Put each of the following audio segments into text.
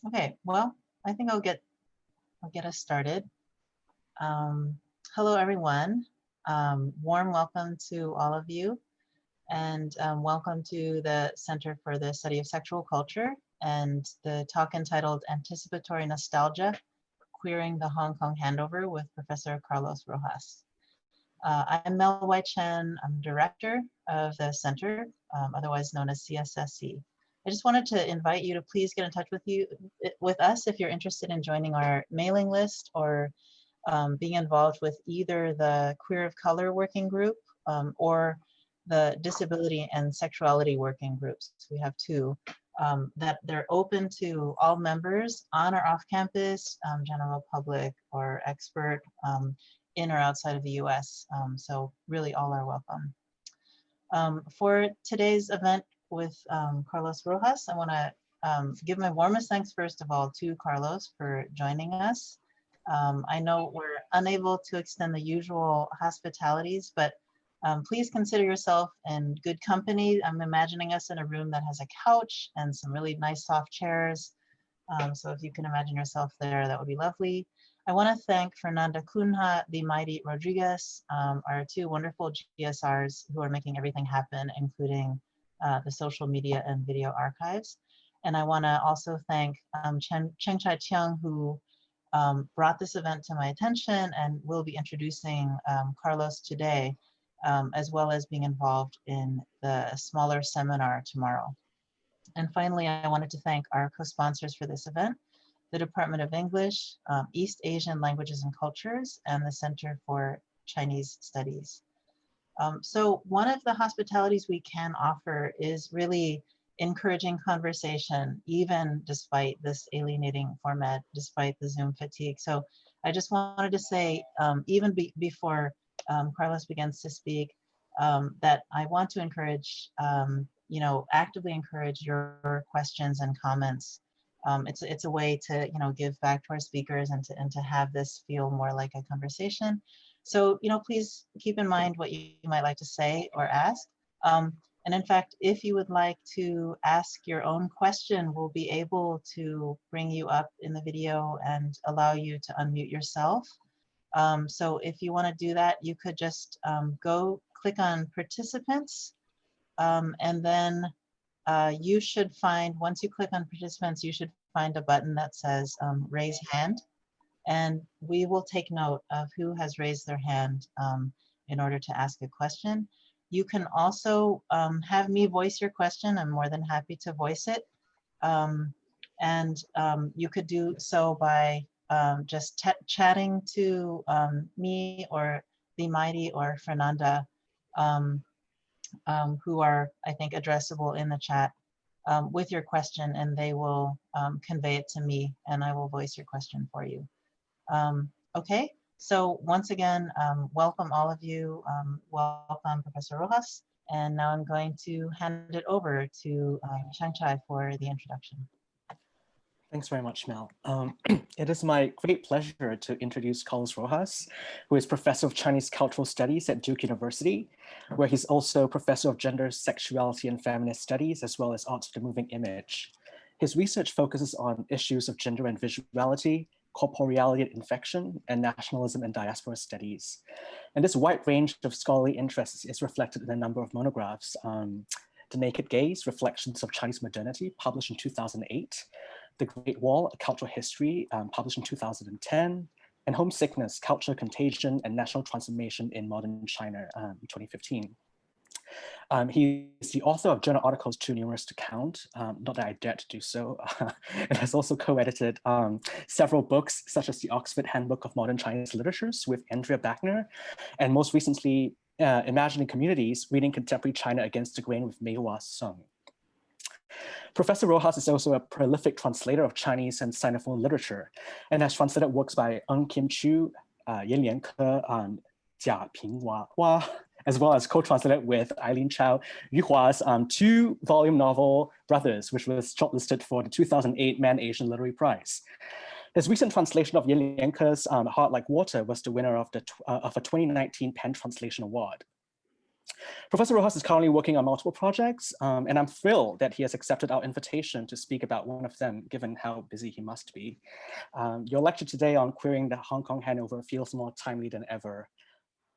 Okay, well, I think I'll get us started. Hello, everyone. Warm welcome to all of you, and welcome to the Center for the Study of Sexual Culture and the talk entitled Anticipatory Nostalgia, Queering the Hong Kong Handover with Professor Carlos Rojas. I'm Mel White-Chen. I'm director of the center, otherwise known as CSSC. I just wanted to invite you to please get in touch with us if you're interested in joining our mailing list or being involved with either the Queer of Color working group or the Disability and Sexuality working groups. We have two that they're open to all members on or off campus, general public or expert, in or outside of the US. So really all are welcome. For today's event with Carlos Rojas, I want to give my warmest thanks first of all to Carlos for joining us. I know we're unable to extend the usual hospitalities, but please consider yourself in good company. I'm imagining us in a room that has a couch and some really nice soft chairs. So if you can imagine yourself there, that would be lovely. I want to thank Fernanda Cunha, the mighty Rodriguez, our two wonderful GSRs who are making everything happen, including the social media and video archives. And I want to also thank Cheng Chai Tiang, who brought this event to my attention and will be introducing Carlos today, as well as being involved in the smaller seminar tomorrow. And finally, I wanted to thank our co-sponsors for this event, the Department of English, East Asian Languages and Cultures, and the Center for Chinese Studies. So one of the hospitalities we can offer is really encouraging conversation, even despite this alienating format, despite the Zoom fatigue. So I just wanted to say, even before Carlos begins to speak, that I want to encourage, actively encourage your questions and comments. It's a way to, give back to our speakers and to have this feel more like a conversation. So, please keep in mind what you might like to say or ask. And in fact, if you would like to ask your own question, we'll be able to bring you up in the video and allow you to unmute yourself. So if you want to do that, you could just go click on participants, and then you should find, once you click on participants, you should find a button that says raise hand, and we will take note of who has raised their hand in order to ask a question. You can also have me voice your question. I'm more than happy to voice it. And you could do so by just chatting to me or the mighty or Fernanda, who are, I think, addressable in the chat with your question, and they will convey it to me, and I will voice your question for you. Okay, so once again, welcome all of you. Welcome, Professor Rojas. And now I'm going to hand it over to Chang Chai for the introduction. Thanks very much, Mel. It is my great pleasure to introduce Carlos Rojas, who is Professor of Chinese Cultural Studies at Duke University, where he's also Professor of Gender, Sexuality, and Feminist Studies, as well as Arts of the Moving Image. His research focuses on issues of gender and visuality, corporeality and infection, and nationalism and diaspora studies. And this wide range of scholarly interests is reflected in a number of monographs. The Naked Gaze, Reflections of Chinese Modernity, published in 2008, The Great Wall, A Cultural History, published in 2010, and Homesickness, Culture, Contagion, and National Transformation in Modern China, in 2015. He is the author of journal articles too numerous to count, not that I dare to do so, and has also co-edited several books, such as the Oxford Handbook of Modern Chinese Literatures with Andrea Bachner, and most recently, Imagining Communities, Reading Contemporary China Against the Grain with Mei Hua Song. Professor Rojas is also a prolific translator of Chinese and Sinophone literature, and has translated works by Kim Chu, Yan Lianke, Jia Pinghua, as well as co-translated with Eileen Chow Yu Hua's two-volume novel Brothers, which was shortlisted for the 2008 Man Asian Literary Prize. His recent translation of Yan Lianke's Heart Like Water was the winner of a 2019 Pen Translation Award. Professor Rojas is currently working on multiple projects, and I'm thrilled that he has accepted our invitation to speak about one of them, given how busy he must be. Your lecture today on querying the Hong Kong handover feels more timely than ever.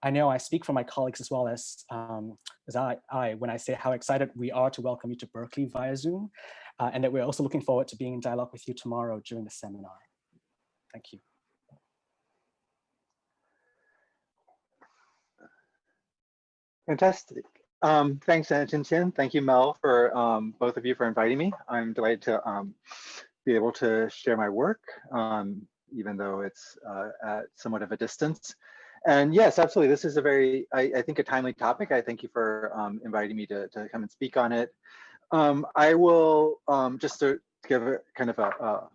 I know I speak for my colleagues as well as I when I say how excited we are to welcome you to Berkeley via Zoom, and that we're also looking forward to being in dialogue with you tomorrow during the seminar. Thank you. Fantastic. Thanks, Chen. Thank you, Mel, for both of you for inviting me. I'm delighted to be able to share my work, even though it's at somewhat of a distance. And yes, absolutely. This is a very, I think, a timely topic. I thank you for inviting me to come and speak on it. I will, just to give a kind of a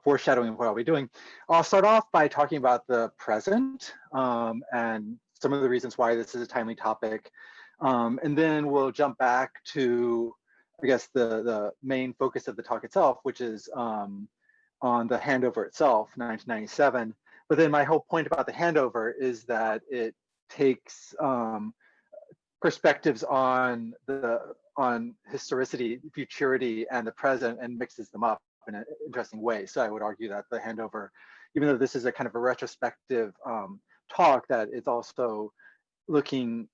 foreshadowing of what I'll be doing, I'll start off by talking about the present and some of the reasons why this is a timely topic. And then we'll jump back to, I guess, the main focus of the talk itself, which is on the handover itself, 1997. But then my whole point about the handover is that it takes perspectives on historicity, futurity, and the present and mixes them up in an interesting way. So I would argue that the handover, even though this is a kind of a retrospective talk, that it's also looking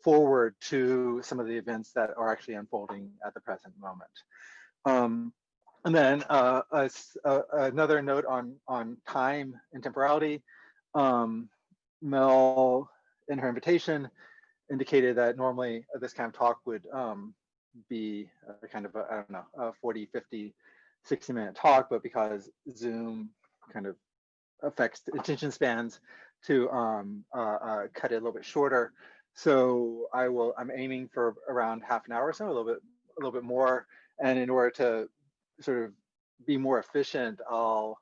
forward to some of the events that are actually unfolding at the present moment. And then another note on time and temporality. Mel, in her invitation, indicated that normally this kind of talk would be a kind of I don't know, a 40, 50, 60-minute talk, but because Zoom kind of affects the attention spans, to cut it a little bit shorter. So I'm aiming for around half an hour or so, a little bit more. And in order to sort of be more efficient, I'll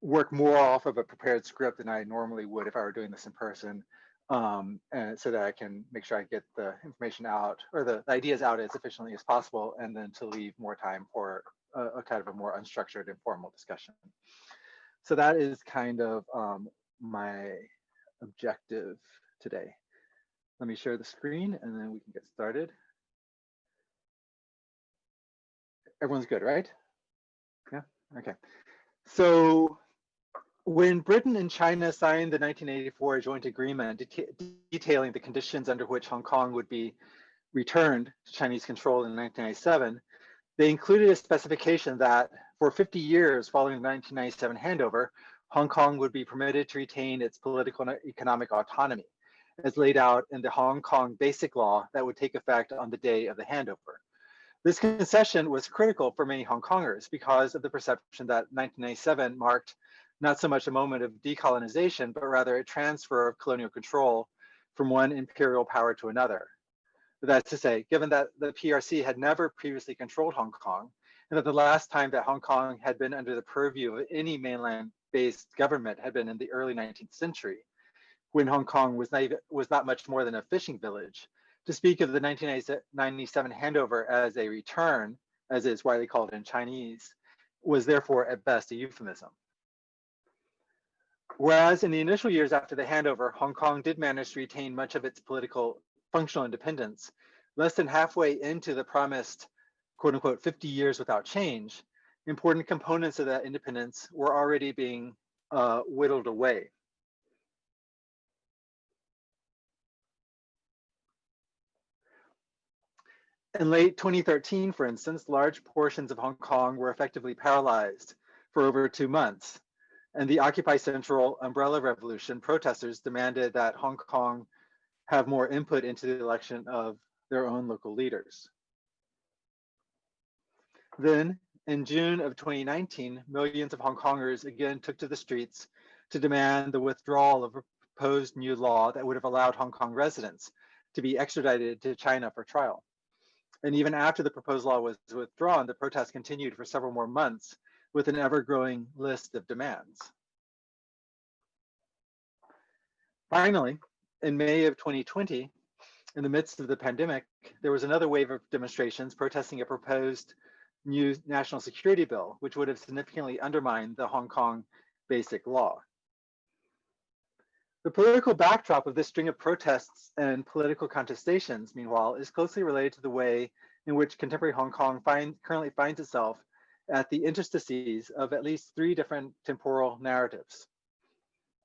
work more off of a prepared script than I normally would if I were doing this in person, and so that I can make sure I get the information out, or the ideas out, as efficiently as possible, and then to leave more time for a kind of a more unstructured, informal discussion. So that is kind of my objective today. Let me share the screen and then we can get started. Everyone's good, right? Yeah, okay. So when Britain and China signed the 1984 joint agreement detailing the conditions under which Hong Kong would be returned to Chinese control in 1997, they included a specification that for 50 years following the 1997 handover, Hong Kong would be permitted to retain its political and economic autonomy, as laid out in the Hong Kong Basic Law that would take effect on the day of the handover. This concession was critical for many Hong Kongers because of the perception that 1997 marked not so much a moment of decolonization, but rather a transfer of colonial control from one imperial power to another. That's to say, given that the PRC had never previously controlled Hong Kong, and that the last time that Hong Kong had been under the purview of any mainland-based government had been in the early 19th century, when Hong Kong was not much more than a fishing village. To speak of the 1997 handover as a return, as is widely called in Chinese, was therefore at best a euphemism. Whereas in the initial years after the handover, Hong Kong did manage to retain much of its political functional independence, less than halfway into the promised, quote unquote, 50 years without change, important components of that independence were already being whittled away. In late 2013, for instance, large portions of Hong Kong were effectively paralyzed for over 2 months. And the Occupy Central umbrella revolution protesters demanded that Hong Kong have more input into the election of their own local leaders. Then, in June of 2019, millions of Hong Kongers again took to the streets to demand the withdrawal of a proposed new law that would have allowed Hong Kong residents to be extradited to China for trial. And even after the proposed law was withdrawn, the protests continued for several more months with an ever-growing list of demands. Finally, in May of 2020, in the midst of the pandemic, there was another wave of demonstrations protesting a proposed new national security bill, which would have significantly undermined the Hong Kong Basic Law. The political backdrop of this string of protests and political contestations, meanwhile, is closely related to the way in which contemporary Hong Kong currently finds itself at the interstices of at least three different temporal narratives.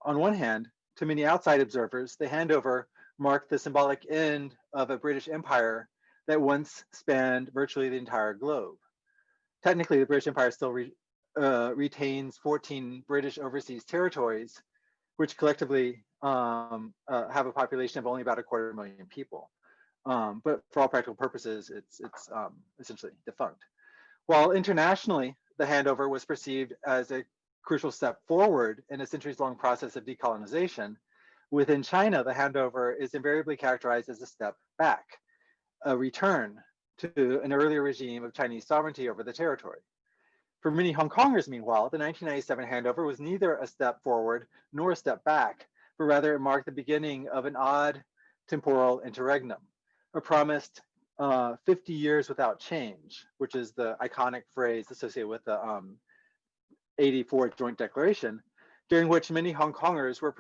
On one hand, to many outside observers, the handover marked the symbolic end of a British Empire that once spanned virtually the entire globe. Technically, the British Empire still retains 14 British overseas territories, which collectively have a population of only about 250,000 people. But for all practical purposes, it's essentially defunct. While internationally, the handover was perceived as a crucial step forward in a centuries-long process of decolonization, within China, the handover is invariably characterized as a step back, a return to an earlier regime of Chinese sovereignty over the territory. For many Hong Kongers, meanwhile, the 1997 handover was neither a step forward nor a step back, but rather it marked the beginning of an odd temporal interregnum, a promised 50 years without change, which is the iconic phrase associated with the 84 Joint Declaration, during which many Hong Kongers were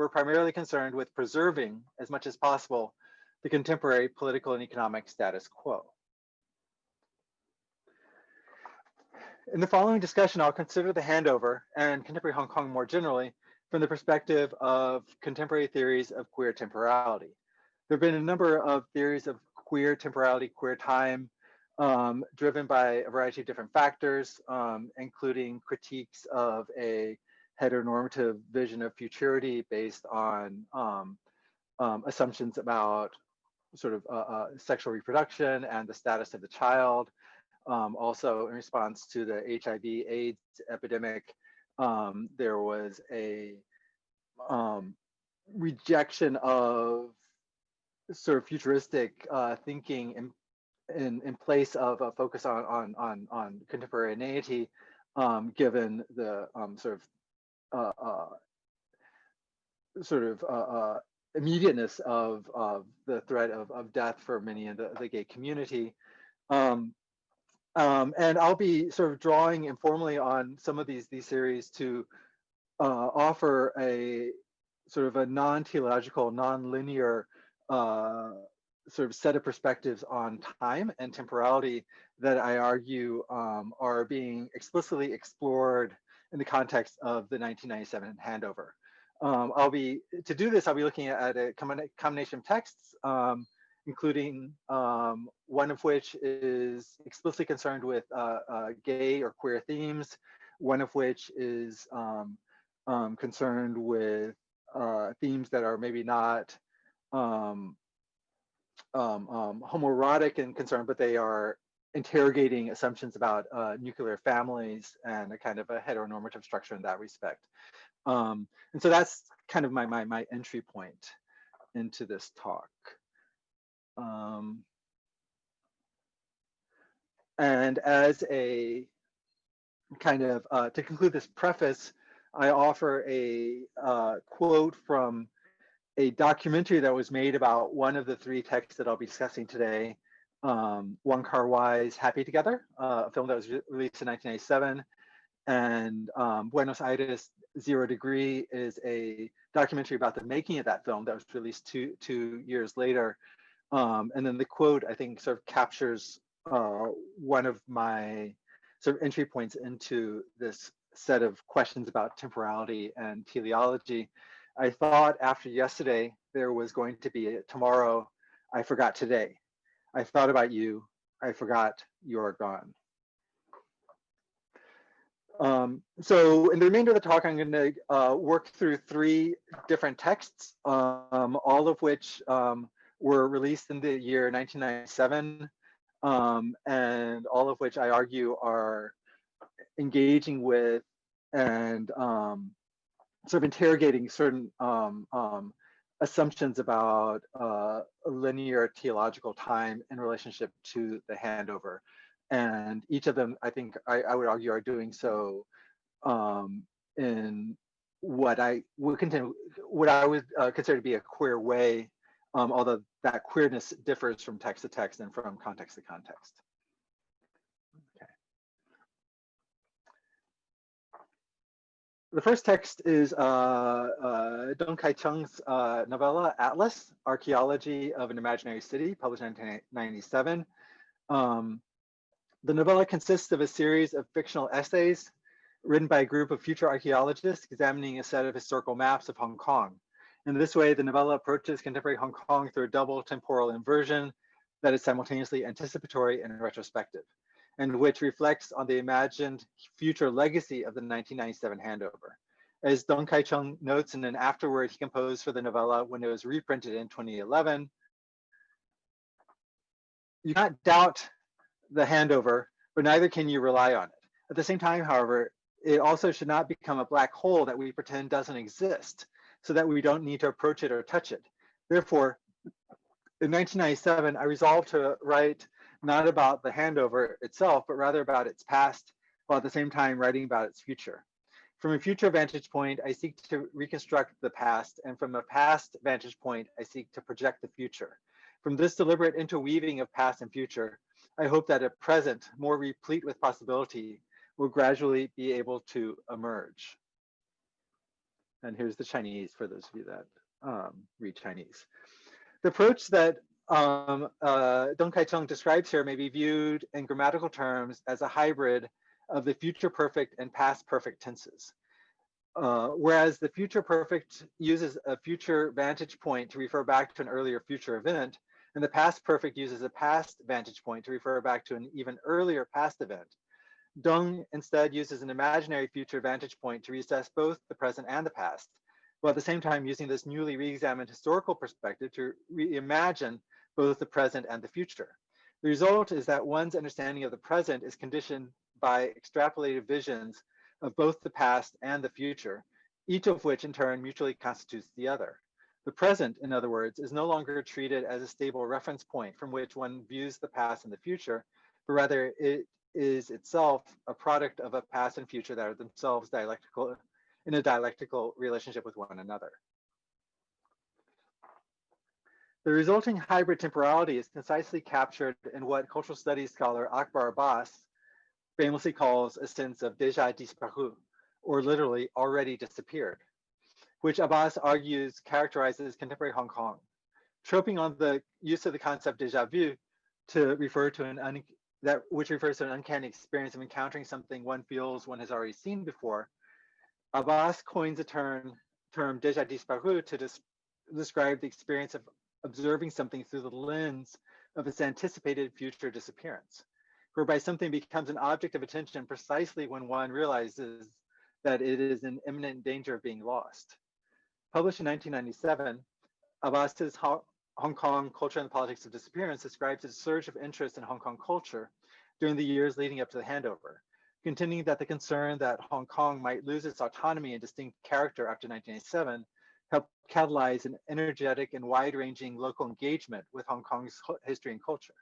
primarily concerned with preserving, as much as possible, the contemporary political and economic status quo. In the following discussion, I'll consider the handover and contemporary Hong Kong more generally from the perspective of contemporary theories of queer temporality. There have been a number of theories of queer temporality, queer time, driven by a variety of different factors, including critiques of a heteronormative vision of futurity based on assumptions about sort of sexual reproduction and the status of the child. Also, in response to the HIV/AIDS epidemic, there was a rejection of sort of futuristic thinking in place of a focus on contemporaneity, given the immediateness of the threat of death for many in the gay community. And I'll be sort of drawing informally on some of these theories to offer a sort of a non-teleological, non-linear sort of set of perspectives on time and temporality that I argue are being explicitly explored in the context of the 1997 handover. To do this, I'll be looking at a combination of texts, including one of which is explicitly concerned with gay or queer themes, one of which is concerned with themes that are maybe not homoerotic in concern, but they are interrogating assumptions about nuclear families and a kind of a heteronormative structure in that respect. And so that's kind of my entry point into this talk. And as a kind of, to conclude this preface, I offer a quote from a documentary that was made about one of the three texts that I'll be discussing today, Wong Kar-wai's Happy Together, a film that was released in 1997, and Buenos Aires, 0 Degree is a documentary about the making of that film that was released two years later. And then the quote, I think, sort of captures one of my sort of entry points into this set of questions about temporality and teleology. I thought after yesterday, there was going to be a tomorrow, I forgot today. I thought about you, I forgot you're gone. So in the remainder of the talk, I'm going to work through three different texts, all of which were released in the year 1997, and all of which I argue are engaging with and sort of interrogating certain assumptions about linear teleological time in relationship to the handover. And each of them, I think, I would argue, are doing so in what I would consider to be a queer way, although that queerness differs from text to text and from context to context. Okay. The first text is Dong Kai-cheung's novella, Atlas, Archaeology of an Imaginary City, published in 1997. The novella consists of a series of fictional essays written by a group of future archaeologists examining a set of historical maps of Hong Kong. In this way, the novella approaches contemporary Hong Kong through a double temporal inversion that is simultaneously anticipatory and retrospective, and which reflects on the imagined future legacy of the 1997 handover. As Dong Kai-cheung notes in an afterword he composed for the novella when it was reprinted in 2011, you cannot doubt the handover, but neither can you rely on it. At the same time, however, it also should not become a black hole that we pretend doesn't exist, so that we don't need to approach it or touch it. Therefore, in 1997, I resolved to write not about the handover itself, but rather about its past, while at the same time writing about its future. From a future vantage point, I seek to reconstruct the past, and from a past vantage point, I seek to project the future. From this deliberate interweaving of past and future, I hope that a present more replete with possibility will gradually be able to emerge. And here's the Chinese for those of you that read Chinese. The approach that Dong Kai-cheung describes here may be viewed in grammatical terms as a hybrid of the future perfect and past perfect tenses. Whereas the future perfect uses a future vantage point to refer back to an earlier future event, and the past perfect uses a past vantage point to refer back to an even earlier past event. Dong instead uses an imaginary future vantage point to reassess both the present and the past, while at the same time using this newly re-examined historical perspective to reimagine both the present and the future. The result is that one's understanding of the present is conditioned by extrapolated visions of both the past and the future, each of which in turn mutually constitutes the other. The present, in other words, is no longer treated as a stable reference point from which one views the past and the future, but rather it is itself a product of a past and future that are themselves dialectical, in a dialectical relationship with one another. The resulting hybrid temporality is concisely captured in what cultural studies scholar Akbar Abbas famously calls a sense of déjà disparu, or literally already disappeared, which Abbas argues characterizes contemporary Hong Kong. Troping on the use of the concept déjà vu to refer to which refers to an uncanny experience of encountering something one feels one has already seen before, Abbas coins a term déjà disparu to describe the experience of observing something through the lens of its anticipated future disappearance, whereby something becomes an object of attention precisely when one realizes that it is in imminent danger of being lost. Published in 1997, Abbas's Hong Kong Culture and the Politics of Disappearance describes a surge of interest in Hong Kong culture during the years leading up to the handover, contending that the concern that Hong Kong might lose its autonomy and distinct character after 1997 helped catalyze an energetic and wide-ranging local engagement with Hong Kong's history and culture.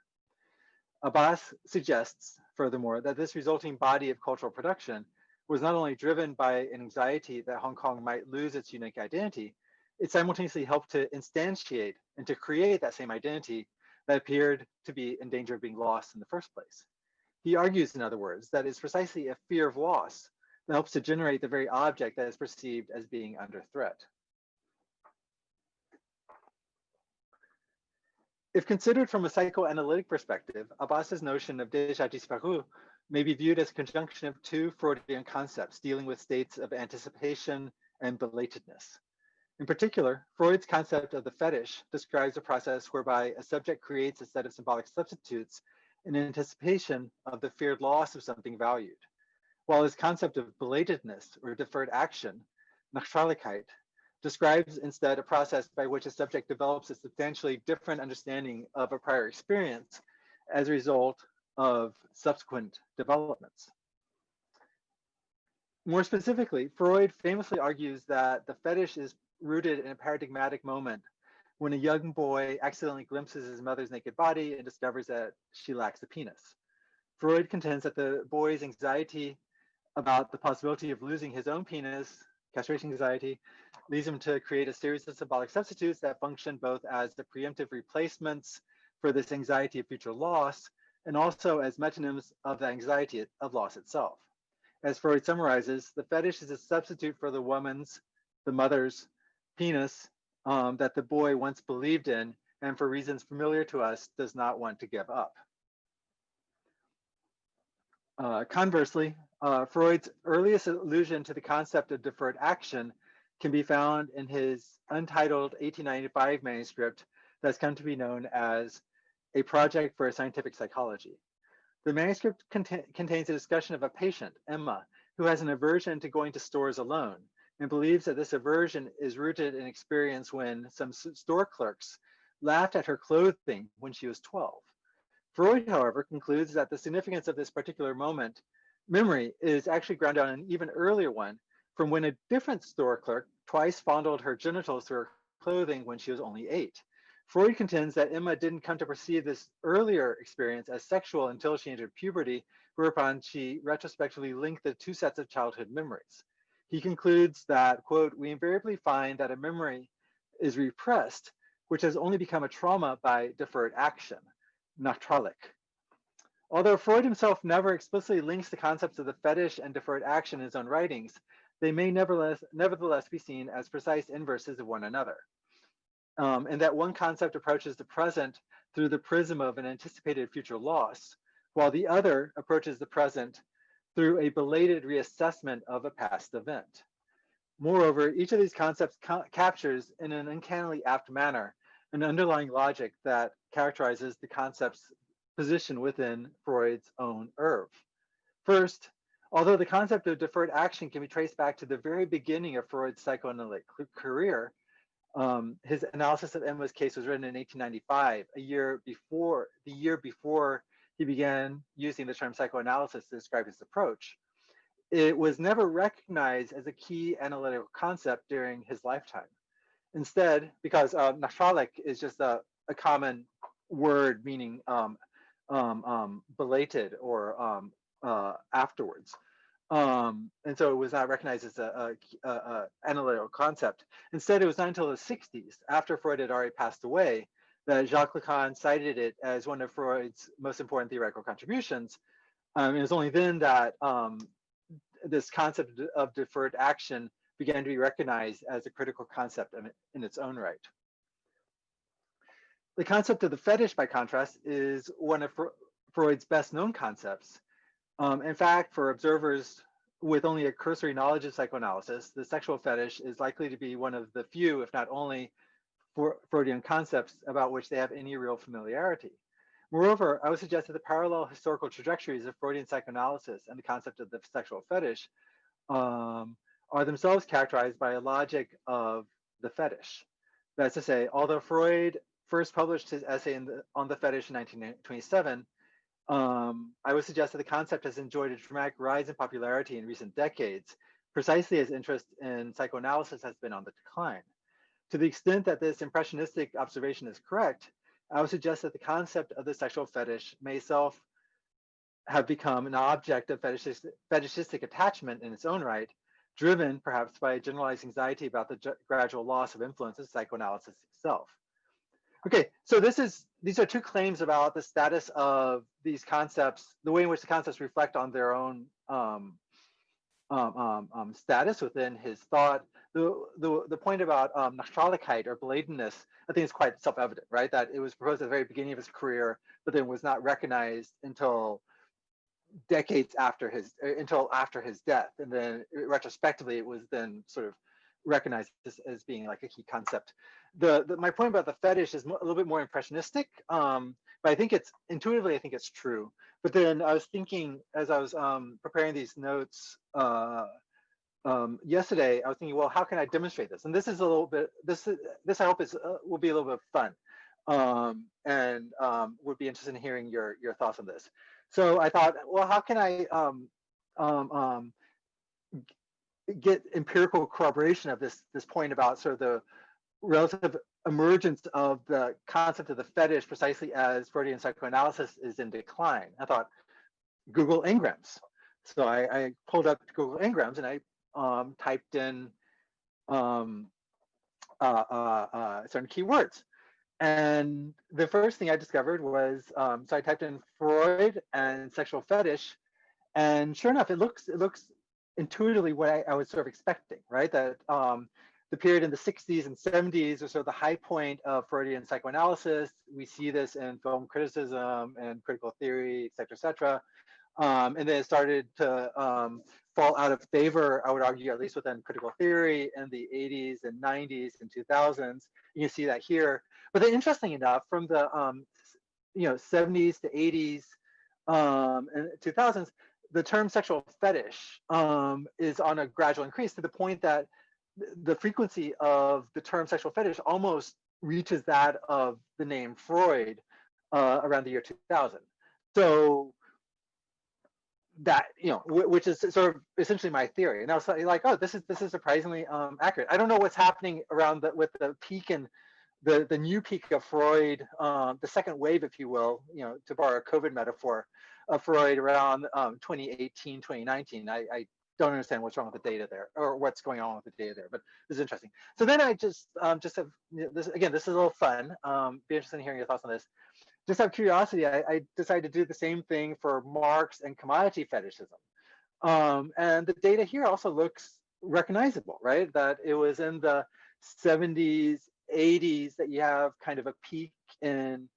Abbas suggests, furthermore, that this resulting body of cultural production was not only driven by an anxiety that Hong Kong might lose its unique identity, it simultaneously helped to instantiate and to create that same identity that appeared to be in danger of being lost in the first place. He argues, in other words, that it's precisely a fear of loss that helps to generate the very object that is perceived as being under threat. If considered from a psychoanalytic perspective, Abbas's notion of déjà disparu may be viewed as a conjunction of two Freudian concepts dealing with states of anticipation and belatedness. In particular, Freud's concept of the fetish describes a process whereby a subject creates a set of symbolic substitutes in anticipation of the feared loss of something valued, while his concept of belatedness or deferred action, Nachtraligkeit, describes instead a process by which a subject develops a substantially different understanding of a prior experience as a result of subsequent developments. More specifically, Freud famously argues that the fetish is rooted in a paradigmatic moment when a young boy accidentally glimpses his mother's naked body and discovers that she lacks a penis. Freud contends that the boy's anxiety about the possibility of losing his own penis, castration anxiety, leads him to create a series of symbolic substitutes that function both as the preemptive replacements for this anxiety of future loss and also as metonyms of the anxiety of loss itself. As Freud summarizes, the fetish is a substitute for the mother's penis that the boy once believed in and for reasons familiar to us does not want to give up. Conversely, Freud's earliest allusion to the concept of deferred action can be found in his untitled 1895 manuscript that's come to be known as A Project for a Scientific Psychology. The manuscript contains a discussion of a patient, Emma, who has an aversion to going to stores alone and believes that this aversion is rooted in experience when some store clerks laughed at her clothing when she was 12. Freud, however, concludes that the significance of this particular memory is actually grounded on an even earlier one from when a different store clerk twice fondled her genitals through her clothing when she was only 8. Freud contends that Emma didn't come to perceive this earlier experience as sexual until she entered puberty, whereupon she retrospectively linked the two sets of childhood memories. He concludes that, quote, we invariably find that a memory is repressed, which has only become a trauma by deferred action, Nachtralik. Although Freud himself never explicitly links the concepts of the fetish and deferred action in his own writings, they may nevertheless be seen as precise inverses of one another. And that one concept approaches the present through the prism of an anticipated future loss, while the other approaches the present through a belated reassessment of a past event. Moreover, each of these concepts captures in an uncannily apt manner an underlying logic that characterizes the concept's position within Freud's own oeuvre. First, although the concept of deferred action can be traced back to the very beginning of Freud's psychoanalytic career, his analysis of Emma's case was written in 1895, the year before he began using the term psychoanalysis to describe his approach. It was never recognized as a key analytical concept during his lifetime. Instead, because Nachtralik is just a common word meaning belated or afterwards. And so it was not recognized as a analytical concept. Instead, it was not until the 60s, after Freud had already passed away, that Jacques Lacan cited it as one of Freud's most important theoretical contributions. It was only then that this concept of deferred action began to be recognized as a critical concept in its own right. The concept of the fetish, by contrast, is one of Freud's best known concepts. In fact, for observers with only a cursory knowledge of psychoanalysis, the sexual fetish is likely to be one of the few, if not only, Freudian concepts about which they have any real familiarity. Moreover, I would suggest that the parallel historical trajectories of Freudian psychoanalysis and the concept of the sexual fetish are themselves characterized by a logic of the fetish. That's to say, although Freud first published his essay on the fetish in 1927, I would suggest that the concept has enjoyed a dramatic rise in popularity in recent decades, precisely as interest in psychoanalysis has been on the decline. To the extent that this impressionistic observation is correct, I would suggest that the concept of the sexual fetish may itself have become an object of fetishistic attachment in its own right, driven perhaps by a generalized anxiety about the gradual loss of influence of psychoanalysis itself. Okay, so these are two claims about the status of these concepts, the way in which the concepts reflect on their own status within his thought. The point about Nachtraligkeit or belatedness, I think is quite self-evident, right? That it was proposed at the very beginning of his career, but then was not recognized until decades after his death, and then retrospectively it was then sort of recognized as being like a key concept. My point about the fetish is a little bit more impressionistic, but I think it's intuitively, I think it's true. But then I was thinking, as I was preparing these notes yesterday, I was thinking, well, how can I demonstrate this? And this is a little bit, this I hope will be a little bit fun, and would be interested in hearing your thoughts on this. So I thought, well, how can I get empirical corroboration of this point about sort of the relative emergence of the concept of the fetish precisely as Freudian psychoanalysis is in decline? I thought, Google engrams. So I pulled up Google engrams and I typed in certain keywords. And the first thing I discovered was, so I typed in Freud and sexual fetish, And sure enough, it looks intuitively what I was sort of expecting, right? That the period in the 60s and 70s was sort of the high point of Freudian psychoanalysis. We see this in film criticism and critical theory, et cetera, and then it started to fall out of favor, I would argue, at least within critical theory in the 80s and 90s and 2000s. You can see that here. But then interesting enough, from the 70s to 80s and 2000s, the term sexual fetish is on a gradual increase to the point that the frequency of the term sexual fetish almost reaches that of the name Freud around the year 2000. So that, which is sort of essentially my theory. And I was like, oh, this is surprisingly accurate. I don't know what's happening around with the peak and the new peak of Freud, the second wave, if you will, to borrow a COVID metaphor, of Freud around 2018, 2019. I don't understand what's wrong with the data there, or what's going on with the data there, but this is interesting. So then I just have this, again, this is a little fun. Be interested in hearing your thoughts on this. Just out of curiosity, I decided to do the same thing for Marx and commodity fetishism. And the data here also looks recognizable, right? That it was in the 70s, 80s that you have kind of a peak in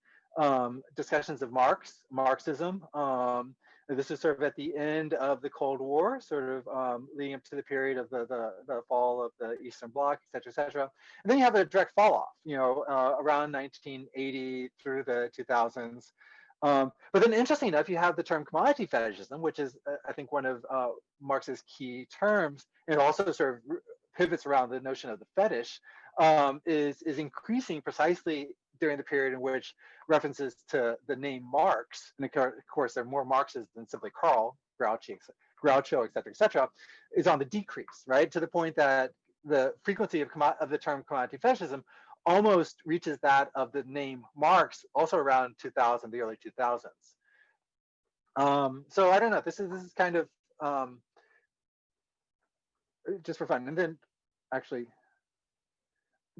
discussions of Marxism. This is sort of at the end of the Cold War, sort of leading up to the period of the fall of the Eastern Bloc, et cetera. And then you have a direct fall off, around 1980 through the 2000s. But then interesting enough, you have the term commodity fetishism, which is, I think, one of Marx's key terms. And it also sort of pivots around the notion of the fetish, is increasing precisely during the period in which references to the name Marx, and of course there are more Marxes than simply Karl, Groucho, et cetera, is on the decrease, right? To the point that the frequency of the term commodity fetishism almost reaches that of the name Marx, also around 2000, the early 2000s. So I don't know, this is kind of just for fun. And then actually,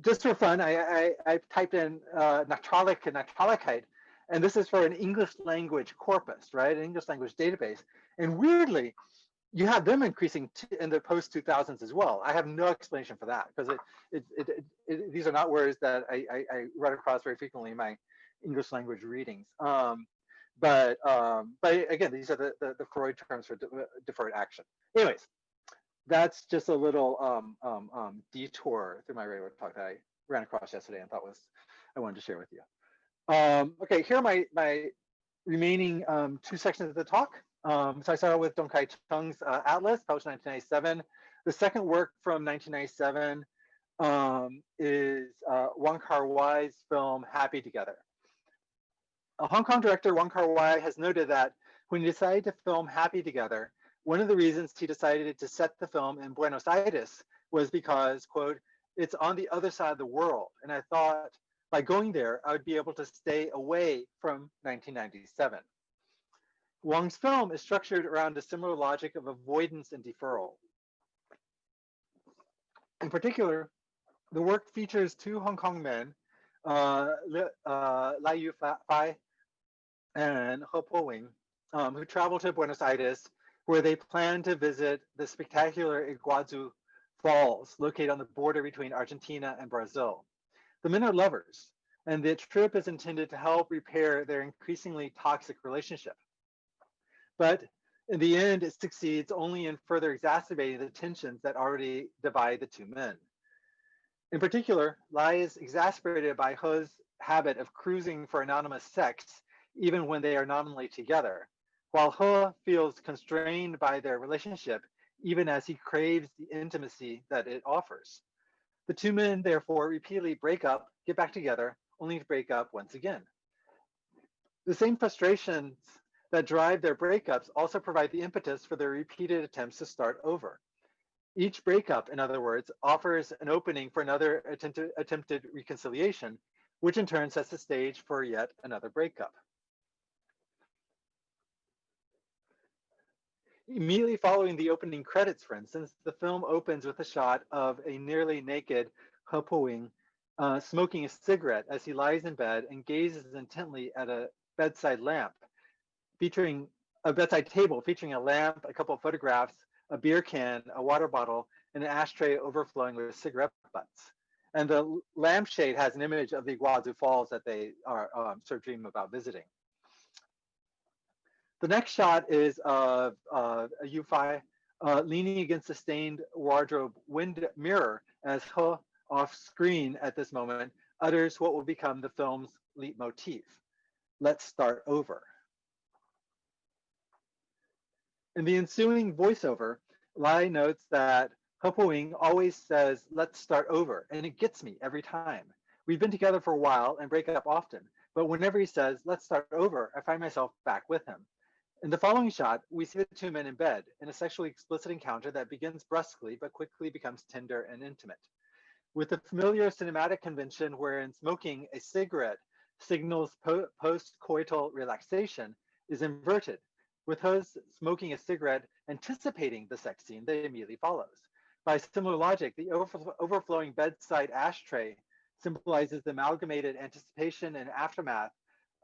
just for fun, I typed in Natralik and Natralikite, and this is for an English language corpus, right? An English language database. And weirdly, you have them increasing in the post 2000s as well. I have no explanation for that, because these are not words that I run across very frequently in my English language readings. But again, these are the Freud terms for deferred action. Anyways, that's just a little detour through my radar talk that I ran across yesterday and thought I wanted to share with you. Okay, here are my remaining two sections of the talk. So I started with Dong Kai Cheng's Atlas, published in 1997. The second work from 1997 is Wong Kar-wai's film Happy Together. Hong Kong director Wong Kar-wai has noted that when he decided to film Happy Together, one of the reasons he decided to set the film in Buenos Aires was because, quote, it's on the other side of the world. And I thought by going there, I would be able to stay away from 1997. Wong's film is structured around a similar logic of avoidance and deferral. In particular, the work features two Hong Kong men, Lai Yu-fai and He Po-wing, who travel to Buenos Aires, where they plan to visit the spectacular Iguazu Falls, located on the border between Argentina and Brazil. The men are lovers, and the trip is intended to help repair their increasingly toxic relationship. But in the end, it succeeds only in further exacerbating the tensions that already divide the two men. In particular, Lai is exasperated by He's habit of cruising for anonymous sex, even when they are nominally together, while He feels constrained by their relationship, even as he craves the intimacy that it offers. The two men, therefore, repeatedly break up, get back together, only to break up once again. The same frustrations that drive their breakups also provide the impetus for their repeated attempts to start over. Each breakup, in other words, offers an opening for another attempted reconciliation, which in turn sets the stage for yet another breakup. Immediately following the opening credits, for instance, the film opens with a shot of a nearly naked He Po-wing smoking a cigarette as he lies in bed and gazes intently at a bedside lamp, featuring a bedside table featuring a lamp, a couple of photographs, a beer can, a water bottle, and an ashtray overflowing with cigarette butts. And the lampshade has an image of the Iguazu Falls that they are sort of dream about visiting. The next shot is of a Yufei leaning against the stained wardrobe mirror as He, off screen at this moment, utters what will become the film's leitmotif. Let's start over. In the ensuing voiceover, Lai notes that He Poing always says, let's start over, and it gets me every time. We've been together for a while and break up often, but whenever he says, let's start over, I find myself back with him. In the following shot, we see the two men in bed in a sexually explicit encounter that begins brusquely but quickly becomes tender and intimate. With the familiar cinematic convention wherein smoking a cigarette signals post-coital relaxation is inverted, with He's smoking a cigarette anticipating the sex scene that immediately follows. By similar logic, the overflowing bedside ashtray symbolizes the amalgamated anticipation and aftermath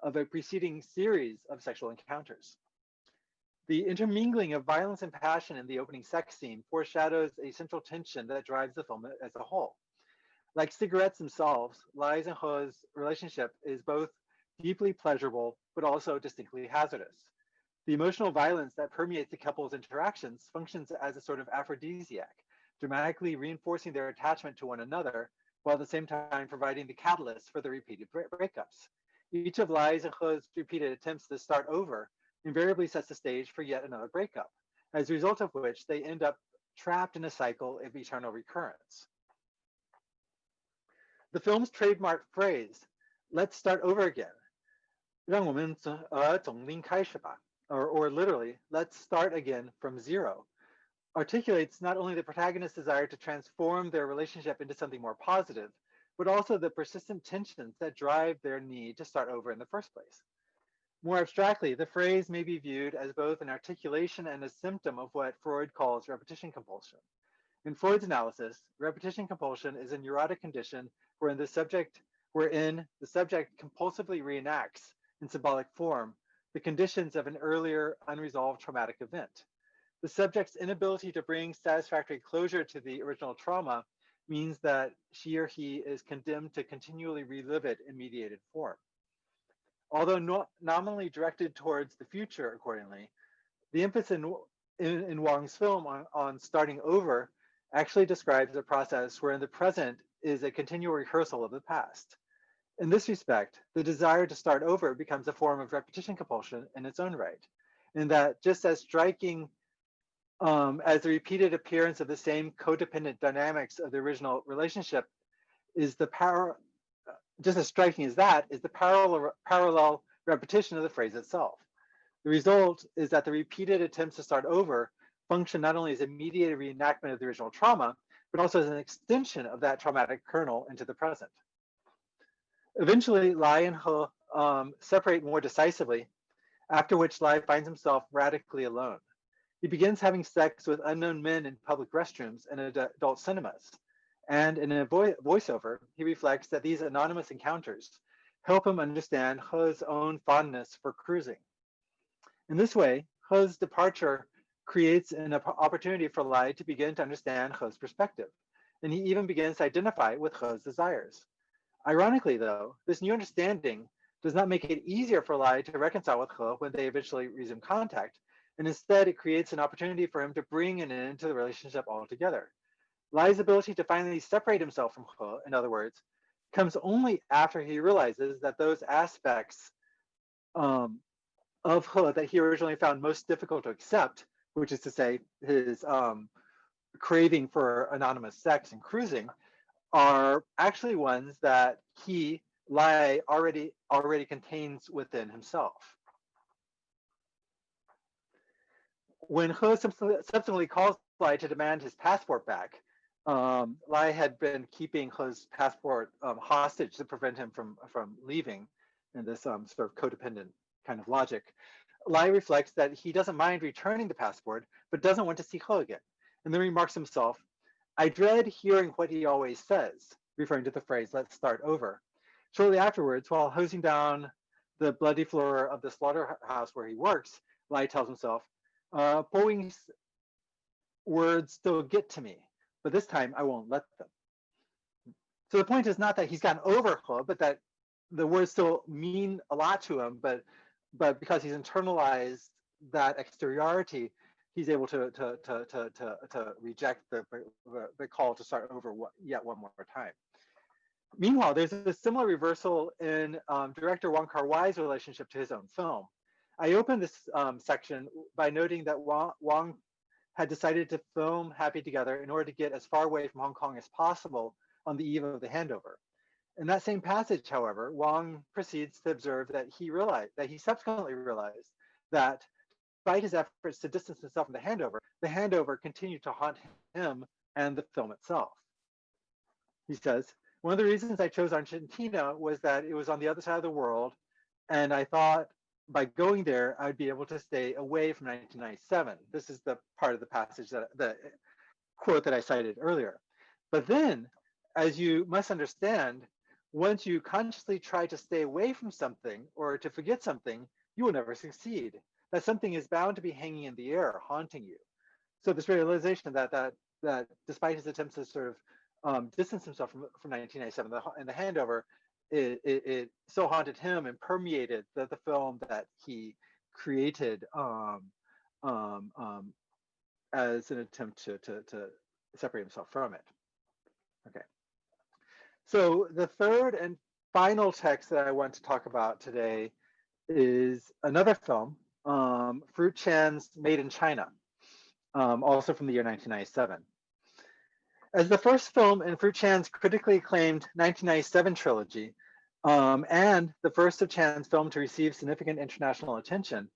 of a preceding series of sexual encounters. The intermingling of violence and passion in the opening sex scene foreshadows a central tension that drives the film as a whole. Like cigarettes themselves, Lai's and He's relationship is both deeply pleasurable, but also distinctly hazardous. The emotional violence that permeates the couple's interactions functions as a sort of aphrodisiac, dramatically reinforcing their attachment to one another, while at the same time providing the catalyst for the repeated breakups. Each of Lai's and He's repeated attempts to start over invariably sets the stage for yet another breakup, as a result of which they end up trapped in a cycle of eternal recurrence. The film's trademark phrase, let's start over again, 让我们从零开始吧, or literally, let's start again from zero, articulates not only the protagonist's desire to transform their relationship into something more positive, but also the persistent tensions that drive their need to start over in the first place. More abstractly, the phrase may be viewed as both an articulation and a symptom of what Freud calls repetition compulsion. In Freud's analysis, repetition compulsion is a neurotic condition wherein the subject compulsively reenacts in symbolic form the conditions of an earlier unresolved traumatic event. The subject's inability to bring satisfactory closure to the original trauma means that she or he is condemned to continually relive it in mediated form. Although nominally directed towards the future, accordingly, the emphasis in Wang's film on starting over actually describes a process wherein the present is a continual rehearsal of the past. In this respect, the desire to start over becomes a form of repetition compulsion in its own right, in that just as striking as the repeated appearance of the same codependent dynamics of the original relationship is the power, just as striking as that is the parallel repetition of the phrase itself. The result is that the repeated attempts to start over function not only as a mediated reenactment of the original trauma, but also as an extension of that traumatic kernel into the present. Eventually, Lai and He separate more decisively, after which Lai finds himself radically alone. He begins having sex with unknown men in public restrooms and adult cinemas. And in a voiceover, he reflects that these anonymous encounters help him understand He's own fondness for cruising. In this way, He's departure creates an opportunity for Lai to begin to understand He's perspective, and he even begins to identify with He's desires. Ironically, though, this new understanding does not make it easier for Lai to reconcile with He when they eventually resume contact, and instead it creates an opportunity for him to bring an end to the relationship altogether. Lai's ability to finally separate himself from He, in other words, comes only after he realizes that those aspects of He that he originally found most difficult to accept, which is to say his craving for anonymous sex and cruising, are actually ones that Lai already contains within himself. When He subsequently calls Lai to demand his passport back, Lai had been keeping He's passport hostage to prevent him from leaving in this sort of codependent kind of logic. Lai reflects that he doesn't mind returning the passport, but doesn't want to see He again, and then remarks himself, I dread hearing what he always says, referring to the phrase, let's start over. Shortly afterwards, while hosing down the bloody floor of the slaughterhouse where he works, Lai tells himself, Boeing's words still get to me, but this time I won't let them. So the point is not that he's gotten over He, but that the words still mean a lot to him, but because he's internalized that exteriority, he's able to reject the call to start over yet one more time. Meanwhile, there's a similar reversal in director Wong Kar-wai's relationship to his own film. I opened this section by noting that Wong had decided to film Happy Together in order to get as far away from Hong Kong as possible on the eve of the handover. In that same passage, however, Wong proceeds to observe that he subsequently realized that despite his efforts to distance himself from the handover continued to haunt him and the film itself. He says, one of the reasons I chose Argentina was that it was on the other side of the world, and I thought by going there, I'd be able to stay away from 1997. This is the part of the passage, the quote that I cited earlier. But then, as you must understand, once you consciously try to stay away from something or to forget something, you will never succeed. That something is bound to be hanging in the air, haunting you. So this realization that despite his attempts to sort of distance himself from 1997 and the handover, it so haunted him and permeated the film that he created as an attempt to separate himself from it. Okay. So the third and final text that I want to talk about today is another film, Fruit Chan's Made in China, also from the year 1997. As the first film in Fruit Chan's critically acclaimed 1997 trilogy, and the first of Chan's film to receive significant international attention,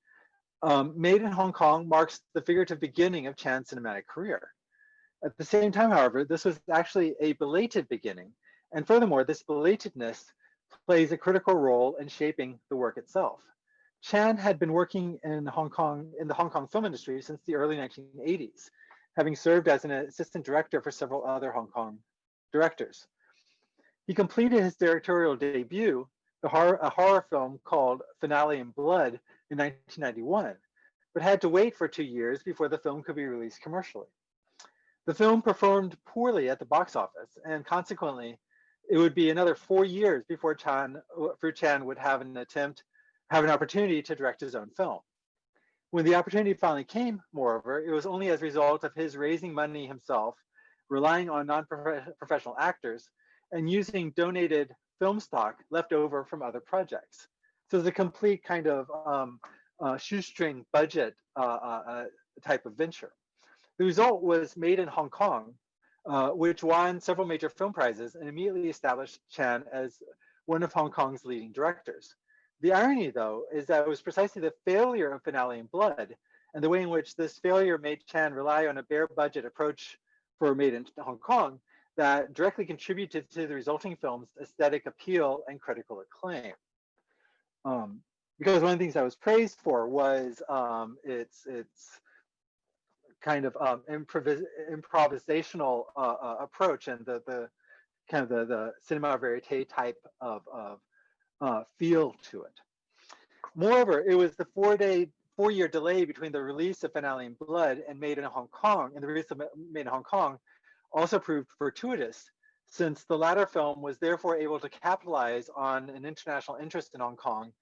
Made in Hong Kong marks the figurative beginning of Chan's cinematic career. At the same time, however, this was actually a belated beginning, and furthermore, this belatedness plays a critical role in shaping the work itself. Chan had been working in the Hong Kong film industry since the early 1980s, having served as an assistant director for several other Hong Kong directors. He completed his directorial debut, a horror film called Finale in Blood, in 1991, but had to wait for 2 years before the film could be released commercially. The film performed poorly at the box office, and consequently, it would be another 4 years before Fruit Chan would have an opportunity to direct his own film. When the opportunity finally came, moreover, it was only as a result of his raising money himself, relying on non-professional actors, and using donated film stock left over from other projects. So it's a complete kind of shoestring budget type of venture. The result was Made in Hong Kong, which won several major film prizes and immediately established Chan as one of Hong Kong's leading directors. The irony, though, is that it was precisely the failure of Finale in Blood and the way in which this failure made Chan rely on a bare budget approach for Made in Hong Kong that directly contributed to the resulting film's aesthetic appeal and critical acclaim. Because one of the things I was praised for was its kind of improvisational approach and the kind of the cinema verite type of feel to it. Moreover, it was the 4-year delay between the release of Finale in Blood and Made in Hong Kong, and the release of Made in Hong Kong also proved fortuitous, since the latter film was therefore able to capitalize on an international interest in Hong Kong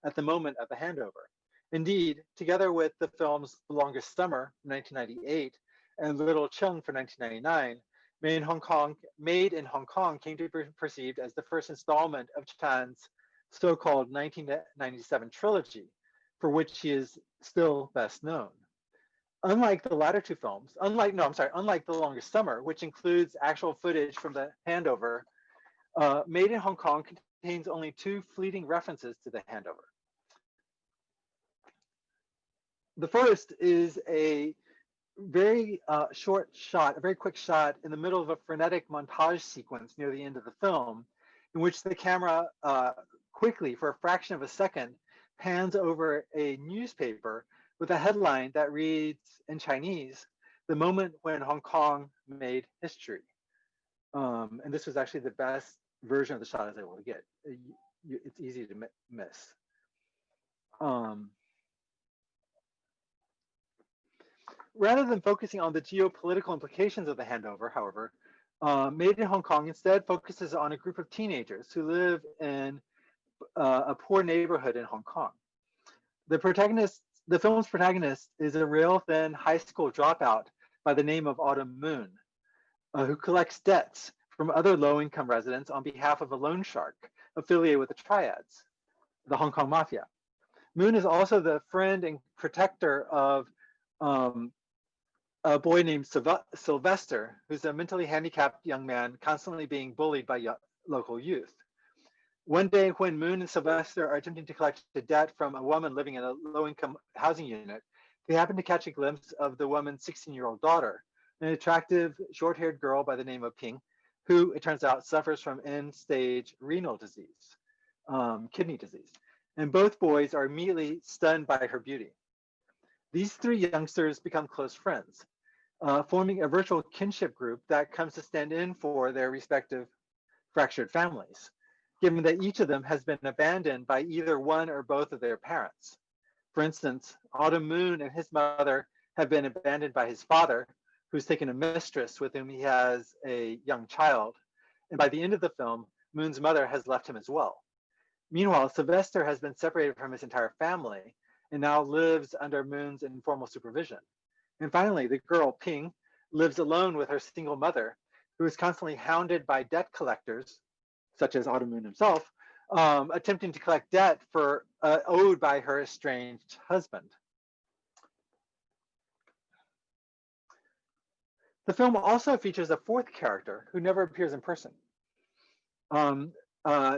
at the moment of the handover. Indeed, together with the films The Longest Summer, 1998, and Little Chung for 1999, Made in Hong Kong came to be perceived as the first installment of Chan's so-called 1997 trilogy, for which he is still best known. Unlike the latter two films, unlike The Longest Summer, which includes actual footage from the handover, Made in Hong Kong contains only 2 fleeting references to the handover. The first is a very short shot, a very quick shot in the middle of a frenetic montage sequence near the end of the film, in which the camera quickly, for a fraction of a second, pans over a newspaper with a headline that reads in Chinese, "The moment when Hong Kong made history." And this was actually the best version of the shot I was able to get. It's easy to miss. rather than focusing on the geopolitical implications of the handover, however, Made in Hong Kong instead focuses on a group of teenagers who live in a poor neighborhood in Hong Kong. The film's protagonist is a rail-thin high school dropout by the name of Autumn Moon, who collects debts from other low-income residents on behalf of a loan shark affiliated with the Triads, the Hong Kong Mafia. Moon is also the friend and protector of a boy named Sylvester, who's a mentally handicapped young man constantly being bullied by local youth. One day when Moon and Sylvester are attempting to collect a debt from a woman living in a low-income housing unit, they happen to catch a glimpse of the woman's 16-year-old daughter, an attractive short-haired girl by the name of Ping, who it turns out suffers from end-stage renal disease, kidney disease. And both boys are immediately stunned by her beauty. These three youngsters become close friends, forming a virtual kinship group that comes to stand in for their respective fractured families, given that each of them has been abandoned by either one or both of their parents. For instance, Autumn Moon and his mother have been abandoned by his father, who's taken a mistress with whom he has a young child. And by the end of the film, Moon's mother has left him as well. Meanwhile, Sylvester has been separated from his entire family and now lives under Moon's informal supervision. And finally, the girl, Ping, lives alone with her single mother, who is constantly hounded by debt collectors, such as Autumn Moon himself, attempting to collect debt owed by her estranged husband. The film also features a fourth character who never appears in person.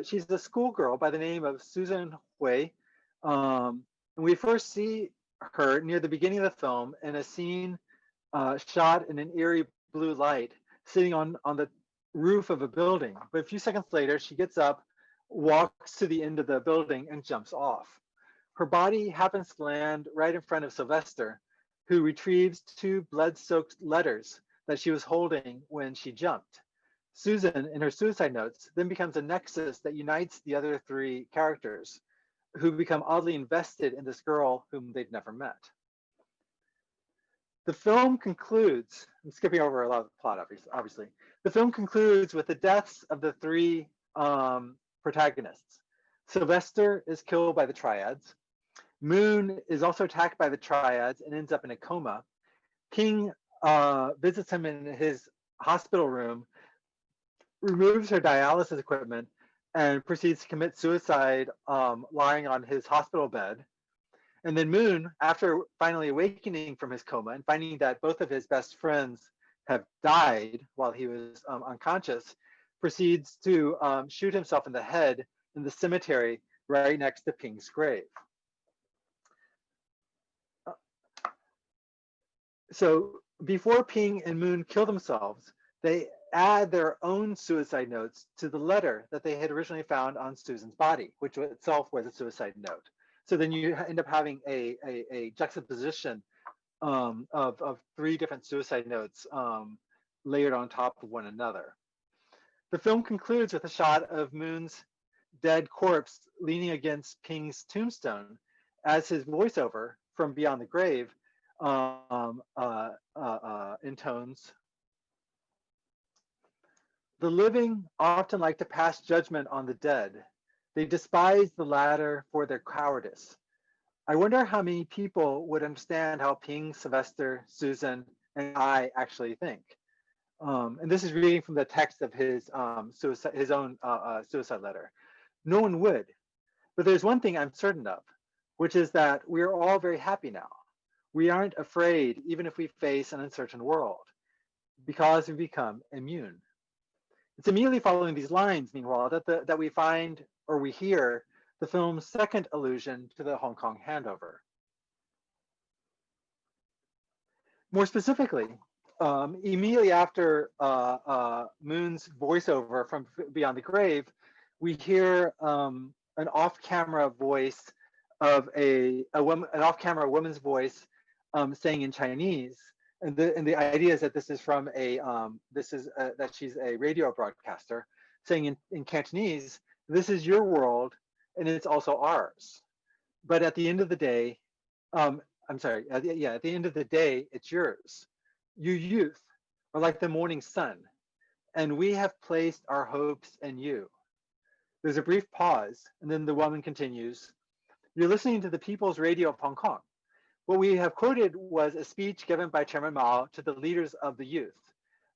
She's a schoolgirl by the name of Susan Hui. And we first see her near the beginning of the film in a scene shot in an eerie blue light, sitting on the roof of a building. But a few seconds later, she gets up, walks to the end of the building, and jumps off. Her body happens to land right in front of Sylvester, who retrieves two blood-soaked letters that she was holding when she jumped. Susan, in her suicide notes, then becomes a nexus that unites the other three characters, who become oddly invested in this girl whom they'd never met. The film concludes, I'm skipping over a lot of the plot, obviously. The film concludes with the deaths of the three protagonists. Sylvester is killed by the Triads. Moon is also attacked by the Triads and ends up in a coma. Ping visits him in his hospital room, removes her dialysis equipment, and proceeds to commit suicide lying on his hospital bed. And then Moon, after finally awakening from his coma and finding that both of his best friends have died while he was unconscious, proceeds to shoot himself in the head in the cemetery right next to Ping's grave. So before Ping and Moon kill themselves, they add their own suicide notes to the letter that they had originally found on Susan's body, which itself was a suicide note. So then you end up having a juxtaposition of three different suicide notes layered on top of one another. The film concludes with a shot of Moon's dead corpse leaning against Ping's tombstone as his voiceover from beyond the grave intones, "The living often like to pass judgment on the dead. They despise the latter for their cowardice. I wonder how many people would understand how Ping, Sylvester, Susan, and I actually think." And this is reading from the text of his own suicide letter. No one would. But there's one thing I'm certain of, which is that we're all very happy now. We aren't afraid, even if we face an uncertain world, because we become immune. It's immediately following these lines, meanwhile, that we find or we hear the film's second allusion to the Hong Kong handover. More specifically, immediately after Moon's voiceover from Beyond the Grave, we hear an off-camera voice of an off-camera woman's voice saying in Chinese, and the idea is that this is from that she's a radio broadcaster saying in Cantonese, "This is your world, and it's also ours." But at the end of the day, I'm sorry, at the end of the day, it's yours. You youth are like the morning sun, and we have placed our hopes in you. There's a brief pause, and then the woman continues, you're listening to the People's Radio of Hong Kong. What we have quoted was a speech given by Chairman Mao to the leaders of the youth.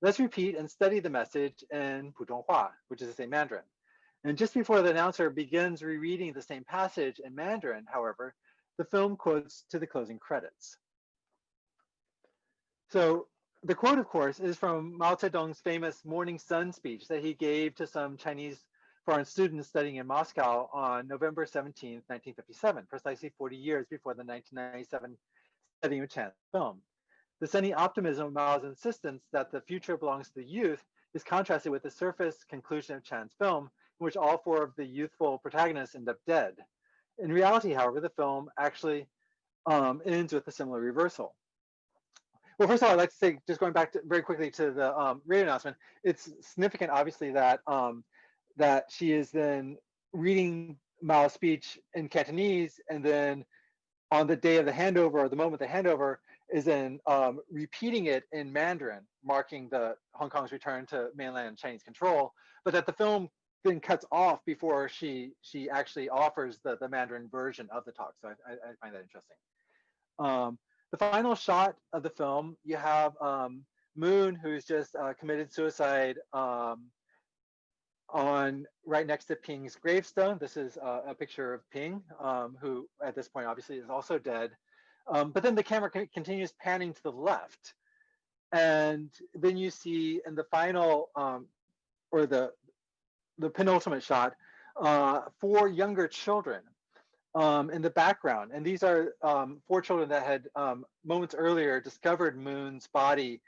Let's repeat and study the message in Putonghua, which is the same Mandarin. And just before the announcer begins rereading the same passage in Mandarin, however, the film quotes to the closing credits. So the quote, of course, is from Mao Zedong's famous Morning Sun speech that he gave to some Chinese foreign students studying in Moscow on November 17, 1957, precisely 40 years before the 1997 setting of Chan's film. The sunny optimism of Mao's insistence that the future belongs to the youth is contrasted with the surface conclusion of Chan's film, in which all four of the youthful protagonists end up dead. In reality, however, the film actually ends with a similar reversal. Well, first of all, I'd like to say, just going back very quickly to the radio announcement, it's significant, obviously, that that she is then reading Mao's speech in Cantonese, and then on the day of the handover, or the moment of the handover, is then repeating it in Mandarin, marking the Hong Kong's return to mainland Chinese control, but that the film then cuts off before she actually offers the Mandarin version of the talk. So I find that interesting. The final shot of the film, you have Moon, who's just committed suicide on right next to Ping's gravestone. This is a picture of Ping, who at this point obviously is also dead. But then the camera continues panning to the left. And then you see in the final, or the penultimate shot, 4 younger children in the background. And these are 4 children that had moments earlier discovered Moon's body,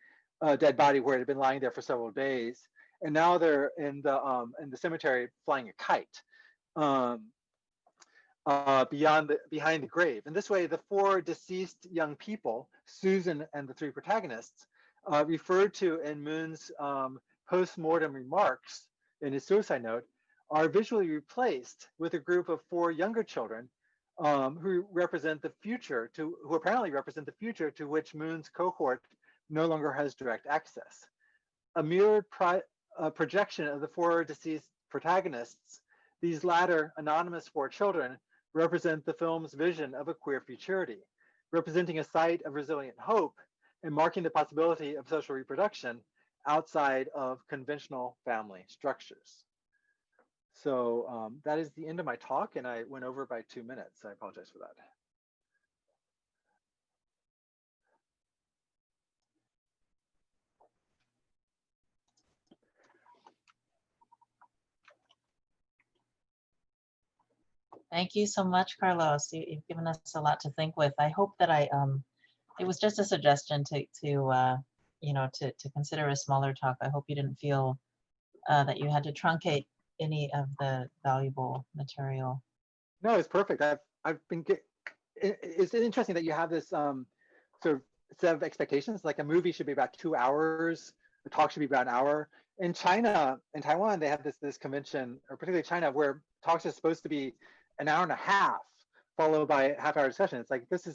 dead body, where it had been lying there for several days. And now they're in the cemetery flying a kite behind the grave. And this way, the 4 deceased young people, Susan and the 3 protagonists, referred to in Moon's post-mortem remarks in his suicide note, are visually replaced with a group of 4 younger children who represent the future, who apparently represent the future to which Moon's cohort no longer has direct access. A mirrored projection of the 4 deceased protagonists, these latter anonymous 4 children represent the film's vision of a queer futurity, representing a site of resilient hope and marking the possibility of social reproduction outside of conventional family structures. So that is the end of my talk, and I went over by 2 minutes. I apologize for that. Thank you so much, Carlos. You've given us a lot to think with. I hope that it was just a suggestion to consider a smaller talk. I hope you didn't feel that you had to truncate any of the valuable material. No, it's perfect. It's interesting that you have this sort of set of expectations. Like a movie should be about 2 hours, a talk should be about an hour. In China, in Taiwan, they have this convention, or particularly China, where talks are supposed to be an hour and a half, followed by a half-hour discussion. It's like this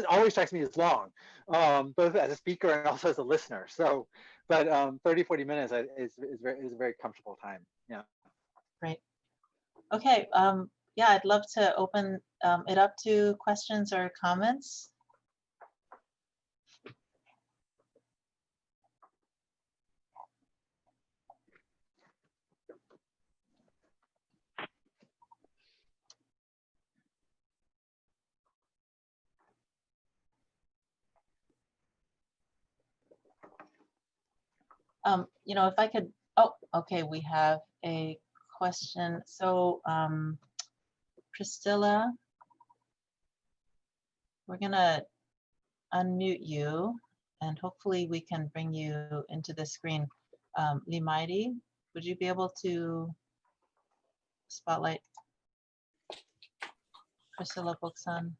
always strikes me as long, both as a speaker and also as a listener. So, but 30-40 minutes is a very comfortable time. Yeah. Great. Okay. Yeah, I'd love to open it up to questions or comments. If I could, oh, okay, we have a question. So Priscilla, we're gonna unmute you and hopefully we can bring you into the screen. Limaidi, would you be able to spotlight Priscilla Buxan?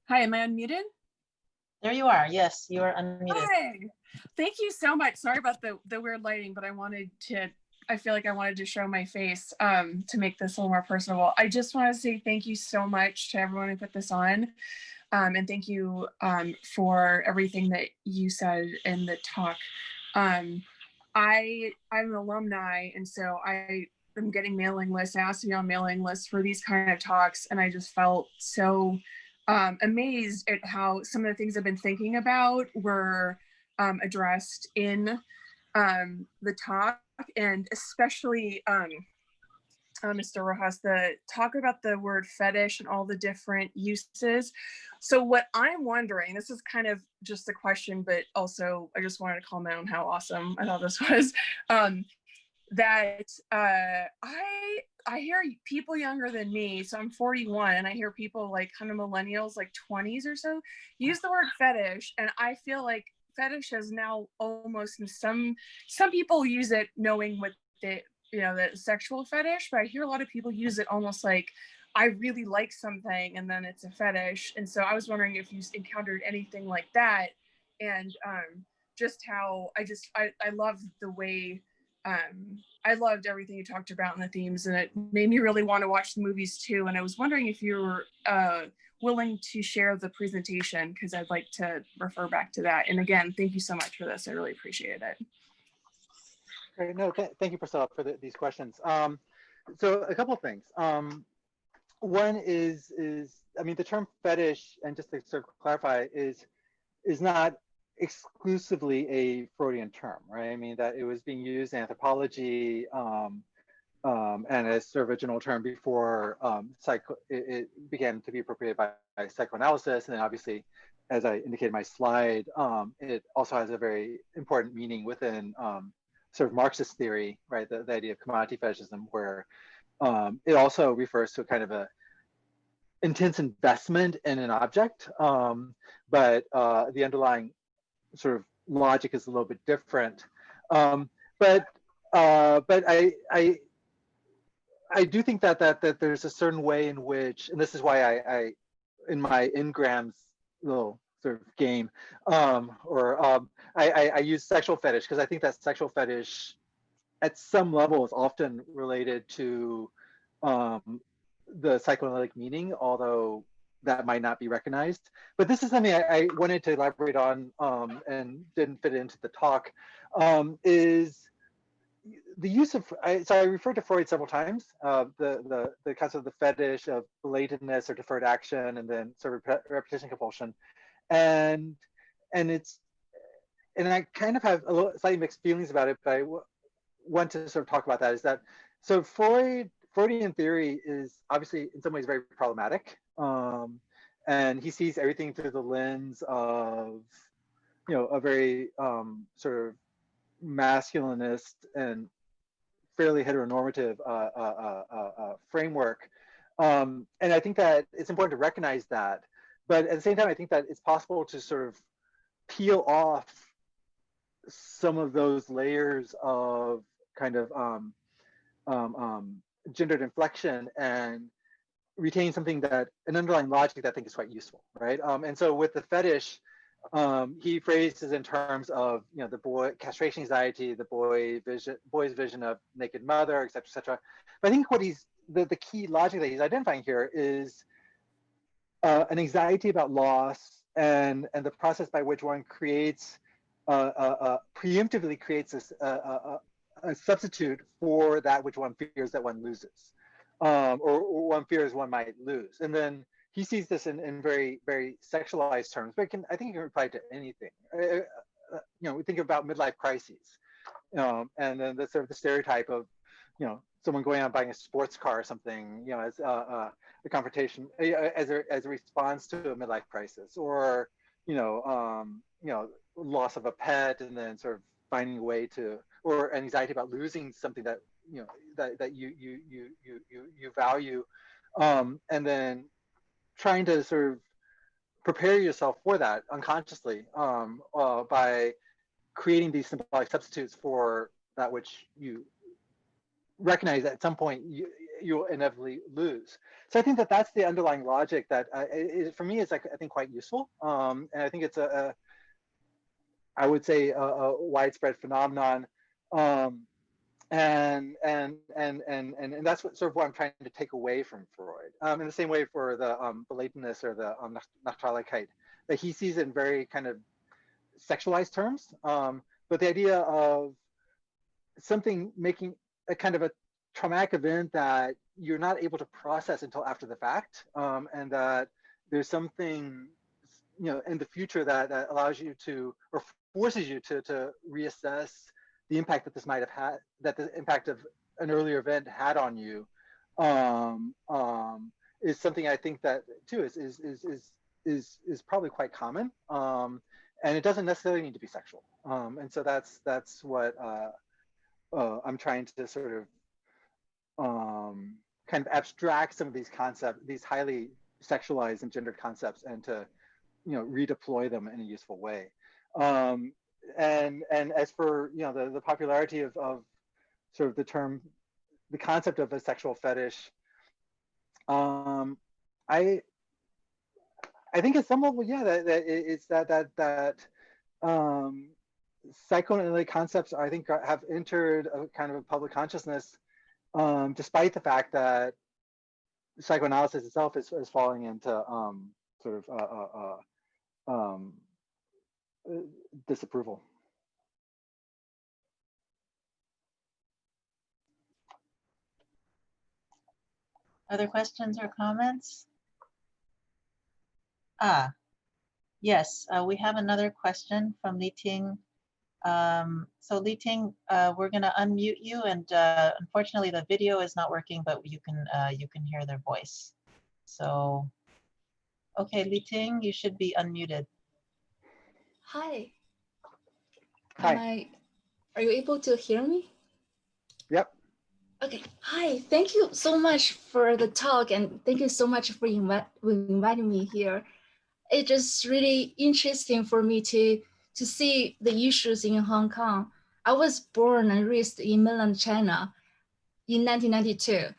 Hi, am I unmuted? There you are. Yes, you are unmuted. Hi. Thank you so much. Sorry about the weird lighting, but I feel like I wanted to show my face to make this a little more personable. I just want to say thank you so much to everyone who put this on. And thank you for everything that you said in the talk. I'm an alumni, and so I'm getting mailing lists. I asked to be on mailing lists for these kind of talks, and I just felt so amazed at how some of the things I've been thinking about were addressed in the talk, and especially Mr. Rojas, the talk about the word fetish and all the different uses. So what I'm wondering, this is kind of just a question, but also I just wanted to comment on how awesome I thought this was. That I hear people younger than me, so I'm 41, and I hear people like kind of millennials, like 20s or so, use the word fetish, and I feel like fetish has now almost, in some people use it knowing what the sexual fetish, but I hear a lot of people use it almost like I really like something and then it's a fetish. And so I was wondering if you encountered anything like that, and just how I love the way I loved everything you talked about in the themes, and it made me really want to watch the movies too. And I was wondering if you were willing to share the presentation, because I'd like to refer back to that. And again, thank you so much for this. I really appreciate it. Great. No, thank you, Priscilla, for these questions. So a couple of things. One is I mean, the term fetish, and just to sort of clarify, is not exclusively a Freudian term, right? I mean, that it was being used in anthropology and as sort of a general term before it began to be appropriated by psychoanalysis. And then obviously, as I indicated in my slide, it also has a very important meaning within sort of Marxist theory, right? The idea of commodity fetishism, where it also refers to a kind of a intense investment in an object, but the underlying sort of logic is a little bit different. But I do think that there's a certain way in which, and this is why I in my Engrams little sort of game, I use sexual fetish, because I think that sexual fetish at some level is often related to the psychoanalytic meaning, although that might not be recognized. But this is something I wanted to elaborate on and didn't fit into the talk, is the use of, so I referred to Freud several times, the concept of the fetish of belatedness or deferred action, and then sort of repetition compulsion. And I kind of have a little slightly mixed feelings about it, but I want to sort of talk about that. Is that, so Freudian theory is obviously in some ways very problematic, and he sees everything through the lens of, a very sort of masculinist and fairly heteronormative framework, and I think that it's important to recognize that. But at the same time, I think that it's possible to sort of peel off some of those layers of kind of gendered inflection and retain something that, an underlying logic that I think is quite useful, right? And so with the fetish, he phrases in terms of, the boy castration anxiety, the boy's vision of naked mother, et cetera, et cetera. But I think what the key logic that he's identifying here is an anxiety about loss, and the process by which one creates preemptively creates a substitute for that which one fears that one loses, or one fears one might lose. And then he sees this in very, very sexualized terms, but I think it can apply to anything. We think about midlife crises, and then the sort of the stereotype of, someone going out and buying a sports car or something, as a confrontation, as a response to a midlife crisis, or loss of a pet, and then sort of finding a way to, or anxiety about losing something that that you value, and then trying to sort of prepare yourself for that unconsciously, by creating these symbolic substitutes for that which you recognize at some point you'll inevitably lose. So I think that that's the underlying logic that for me is, like, I think, quite useful, and I think it's I would say, a widespread phenomenon. And that's what sort of what I'm trying to take away from Freud. In the same way for the belatedness or the Nachtraligkeit, that he sees it in very kind of sexualized terms. But the idea of something making a kind of a traumatic event that you're not able to process until after the fact, and that there's something, in the future that allows you to, or forces you to reassess the impact that this might have had, that the impact of an earlier event had on you, is something I think that too is probably quite common, and it doesn't necessarily need to be sexual, and so that's what I'm trying to sort of kind of abstract some of these concepts, these highly sexualized and gendered concepts, and to redeploy them in a useful way. And as for the popularity of sort of the concept of a sexual fetish, I think at some level, yeah, that it's that psychoanalytic concepts, I think, have entered a kind of a public consciousness, despite the fact that psychoanalysis itself is falling into sort of disapproval. Other questions or comments? Yes, we have another question from Li Ting. So Li Ting, we're going to unmute you, and unfortunately the video is not working, but you can hear their voice. So, okay, Li Ting, you should be unmuted. Hi. Hi. Are you able to hear me? Yep. Okay. Hi. Thank you so much for the talk, and thank you so much for inviting me here. It's just really interesting for me to see the issues in Hong Kong. I was born and raised in mainland China in 1992.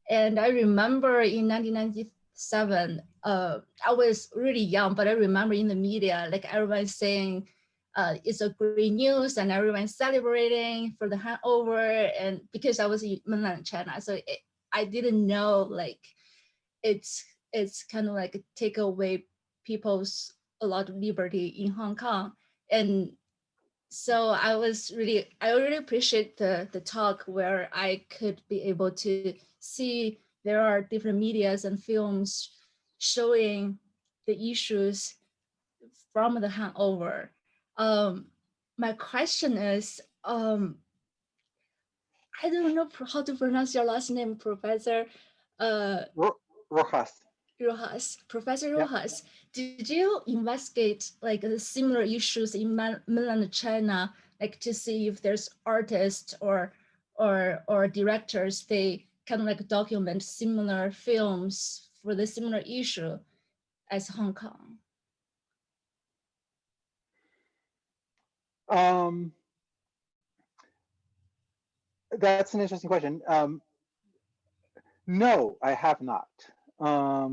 And I remember in 1997, I was really young, but I remember in the media, like everyone saying, it's a great news and everyone's celebrating for the handover. And because I was in mainland China, so I didn't know like it's kind of like take away people's a lot of liberty in Hong Kong. And so I really appreciate the talk where I could be able to see there are different medias and films showing the issues from the handover. My question is, I don't know how to pronounce your last name, Professor. Rojas. Rojas, Professor Yep. Rojas, did you investigate like similar issues in mainland China, like to see if there's artists or directors, they kind of like document similar films for the similar issue as Hong Kong? That's an interesting question. No, I have not. I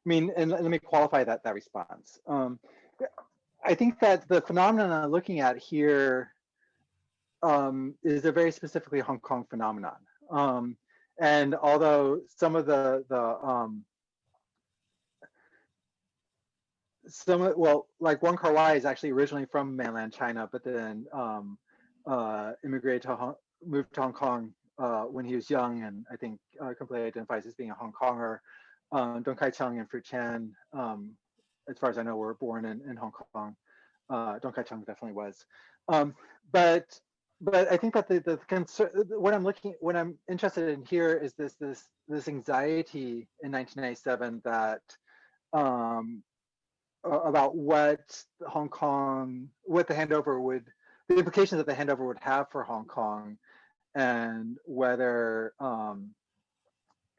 mean, and let me qualify that response. I think that the phenomenon I'm looking at here is a very specifically Hong Kong phenomenon. And although some of well, like Wong Kar-wai is actually originally from mainland China, but then moved to Hong Kong when he was young, and I think completely identifies as being a Hong Konger. Dong Kai-chung and Fu Chan, as far as I know, were born in Hong Kong. Dong Kai-chung definitely was. But I think that the concern, what I'm interested in here is this anxiety in 1997 that about what Hong Kong, what the handover the implications that the handover would have for Hong Kong, and whether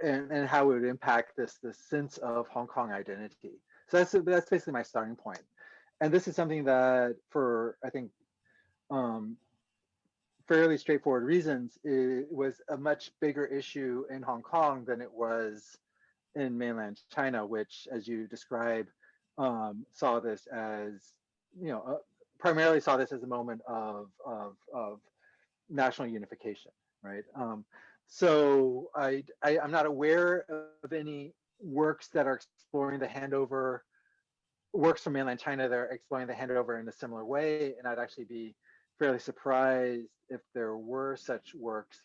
and how it would impact this sense of Hong Kong identity. So that's basically my starting point. And this is something that, for I think fairly straightforward reasons, it was a much bigger issue in Hong Kong than it was in mainland China, which, as you describe, saw this as primarily saw this as a moment of national unification, right? So I'm not aware of any works that are exploring the handover, works from mainland China that are exploring the handover in a similar way, and I'd actually be fairly surprised if there were such works,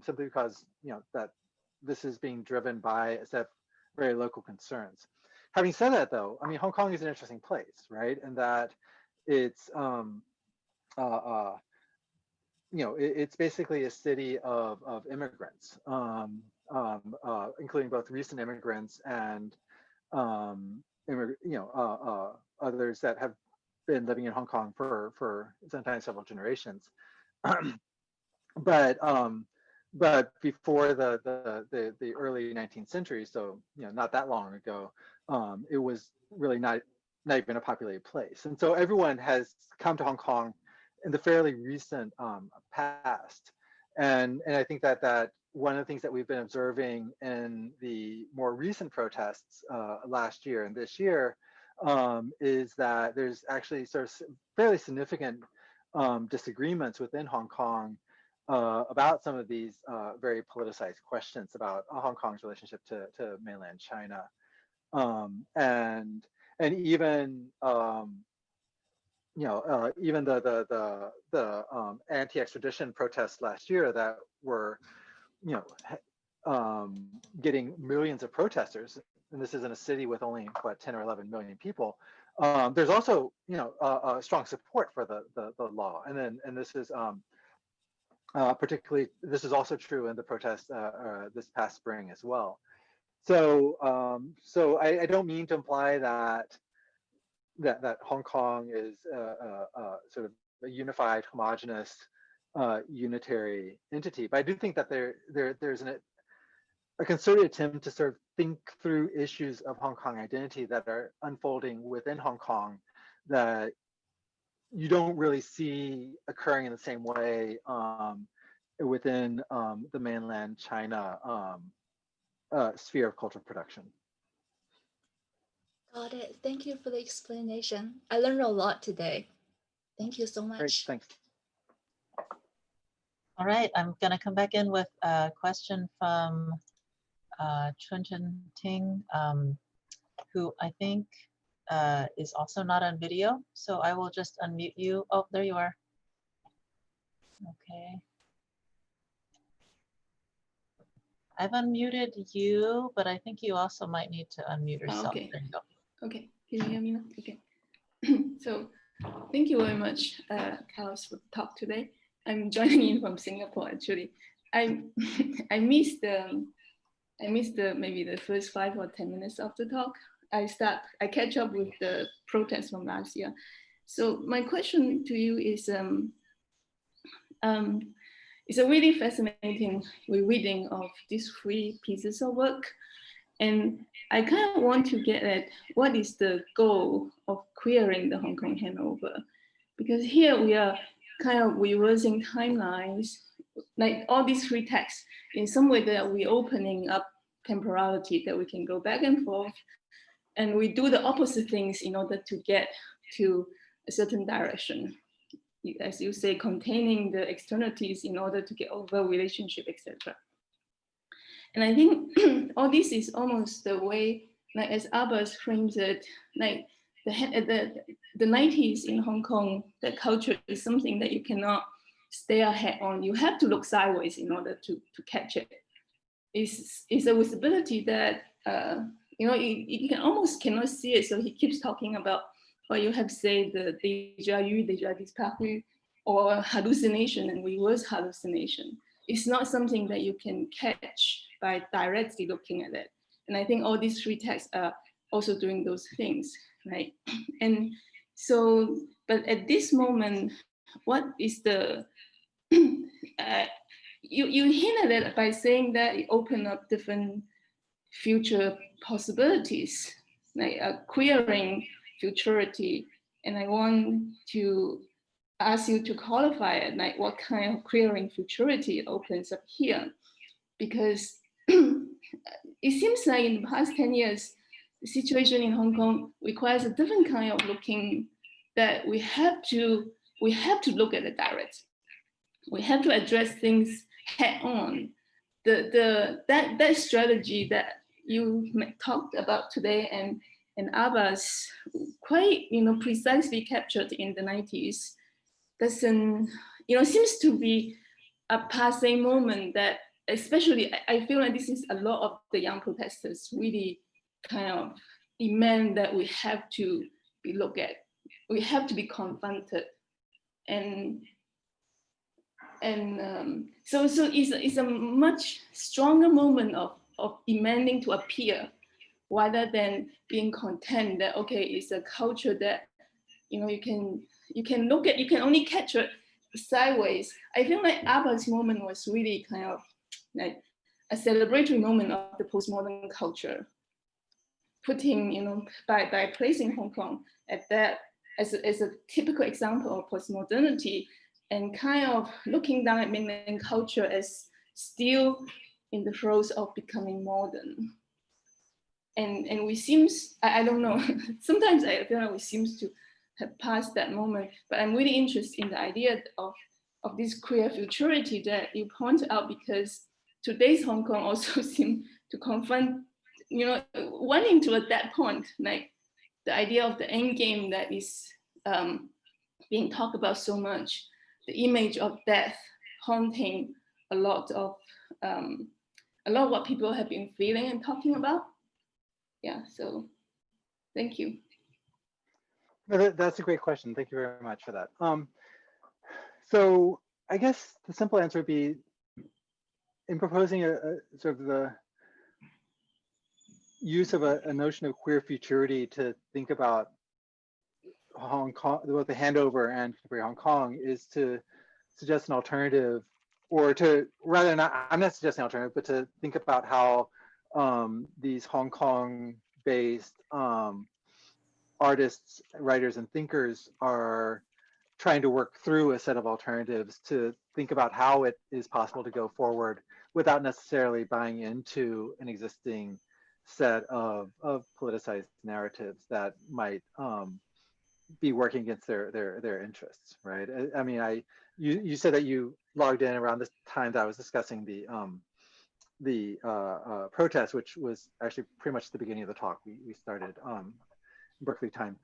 simply because that this is being driven by a set of very local concerns. Having said that, though, I mean, Hong Kong is an interesting place, right? And that it's it's basically a city of immigrants, including both recent immigrants and others that have been living in Hong Kong for sometimes several generations. But before the early 19th century, so not that long ago, it was really not even a populated place, and so everyone has come to Hong Kong in the fairly recent past, and I think that one of the things that we've been observing in the more recent protests last year and this year is that there's actually sort of fairly significant disagreements within Hong Kong about some of these very politicized questions about Hong Kong's relationship to mainland China, and even even the anti-extradition protests last year that were getting millions of protesters, and this is in a city with only 10 or 11 million people. There's also strong support for the law, and this is particularly, this is also true in the protests this past spring as well. So I don't mean to imply that Hong Kong is sort of a unified, homogenous, unitary entity, but I do think that there's a concerted attempt to sort of think through issues of Hong Kong identity that are unfolding within Hong Kong that you don't really see occurring in the same way within the mainland China sphere of cultural production. Got it. Thank you for the explanation. I learned a lot today. Thank you so much. Great, thanks. All right, I'm gonna come back in with a question from Chun Ting, who I think is also not on video. So I will just unmute you. Oh, there you are. Okay. I've unmuted you, but I think you also might need to unmute yourself. Okay. There you go. Okay, can you hear me now? Okay. So thank you very much, Carlos, for the talk today. I'm joining in from Singapore, actually. I missed maybe the first 5 or 10 minutes of the talk. I catch up with the protest from last year. So my question to you is, it's a really fascinating rereading of these 3 pieces of work. And I kind of want to get at what is the goal of queering the Hong Kong handover? Because here we are kind of reversing timelines, like all these 3 texts, in some way that we're opening up temporality that we can go back and forth, and we do the opposite things in order to get to a certain direction. As you say, containing the externalities in order to get over relationship, etc. And I think all this is almost the way, like as Abbas frames it, like the 90s in Hong Kong, the culture is something that you cannot stay ahead on. You have to look sideways in order to catch it. It's a visibility that, you can almost cannot see it. So he keeps talking about what you have said, the déjà vu, déjà disparu, or hallucination and reverse hallucination. It's not something that you can catch by directly looking at it. And I think all these 3 texts are also doing those things, right? And so, but at this moment, what is the, you hinted at it by saying that it opened up different future possibilities, like queering futurity. And I want to ask you to qualify it, like what kind of queering futurity it opens up here. Because it seems like in the past 10 years, the situation in Hong Kong requires a different kind of looking that we have to look at the direct. We have to address things head on. That strategy that you talked about today and Abbas quite precisely captured in the 90s doesn't seems to be a passing moment that especially I feel like this is a lot of the young protesters really kind of demand that we have to be looked at, we have to be confronted, and so it's a much stronger moment of demanding to appear rather than being content that okay, it's a culture that you can look at, you can only catch it sideways. I feel like Abba's moment was really kind of like a celebratory moment of the postmodern culture, putting by placing Hong Kong at that as a typical example of postmodernity, and kind of looking down at mainland culture as still in the throes of becoming modern. And we seems, I don't know, sometimes I feel like we seems to have passed that moment, but I'm really interested in the idea of this queer futurity that you point out, because today's Hong Kong also seem to confront, wanting to at that point, like the idea of the end game that is being talked about so much, the image of death haunting a lot of what people have been feeling and talking about. Yeah, so thank you. No, that's a great question. Thank you very much for that. So I guess the simple answer would be, in proposing a sort of the use of a notion of queer futurity to think about Hong Kong, both the handover and contemporary Hong Kong, is to suggest an alternative, or to rather not, I'm not suggesting an alternative, but to think about how these Hong Kong-based artists, writers, and thinkers are trying to work through a set of alternatives to think about how it is possible to go forward without necessarily buying into an existing set of politicized narratives that might be working against their interests, right? I mean, you said that you logged in around this time that I was discussing the protest, which was actually pretty much the beginning of the talk. We started Berkeley time.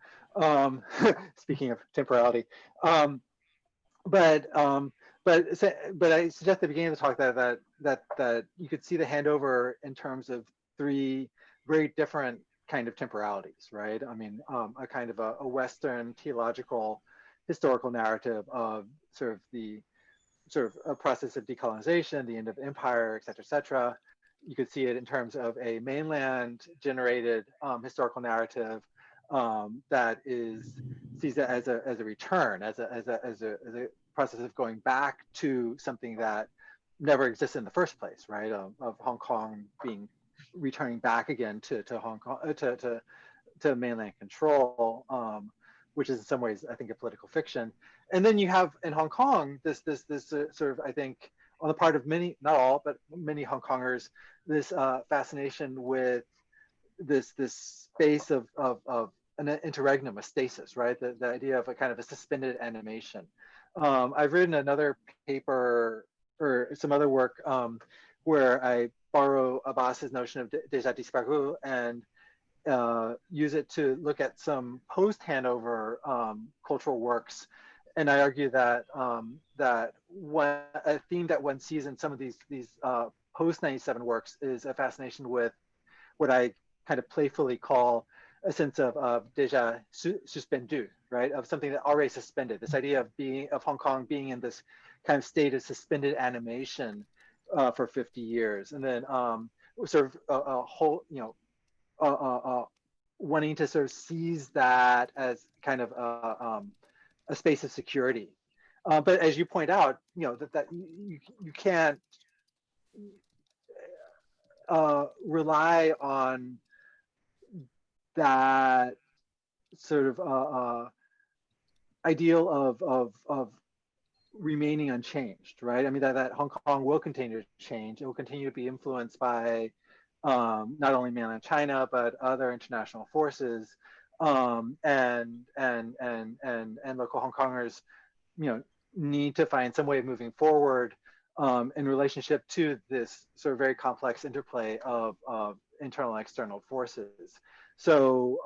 Speaking of temporality, but I suggest at the beginning of the talk that you could see the handover in terms of three very different kind of temporalities, right? I mean, a kind of a Western theological historical narrative of sort of a process of decolonization, the end of empire, et cetera, et cetera. You could see it in terms of a mainland generated historical narrative that sees it as a return, as a process of going back to something that never existed in the first place, right? Of Hong Kong returning back again to Hong Kong, to mainland control, which is in some ways, I think, a political fiction. And then you have in Hong Kong this sort of, I think, on the part of many, not all, but many Hong Kongers, this fascination with this space of an interregnum, a stasis, right? The idea of a kind of a suspended animation. I've written another paper or some other work where I borrow Abbas's notion of déjà disparu and use it to look at some post-Handover cultural works. And I argue that a theme that one sees in some of these post-97 works is a fascination with what I kind of playfully call a sense of déjà suspendu, right? Of something that already suspended. This idea of Hong Kong being in this kind of state of suspended animation for 50 years, and then sort of a whole, wanting to sort of seize that as kind of a space of security. But as you point out, that you can't rely on that sort of ideal of remaining unchanged, right? I mean, that Hong Kong will continue to change. It will continue to be influenced by not only mainland China, but other international forces. and local Hong Kongers, need to find some way of moving forward in relationship to this sort of very complex interplay of internal and external forces. So,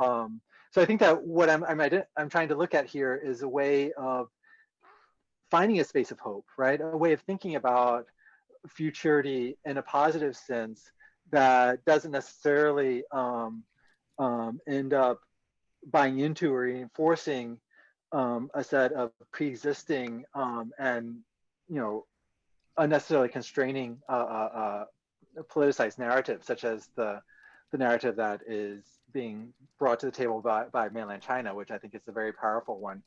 so I think that what I'm trying to look at here is a way of finding a space of hope, right? A way of thinking about futurity in a positive sense that doesn't necessarily end up buying into or reinforcing a set of pre-existing and unnecessarily constraining politicized narratives, such as the narrative that is being brought to the table by mainland China, which I think is a very powerful one,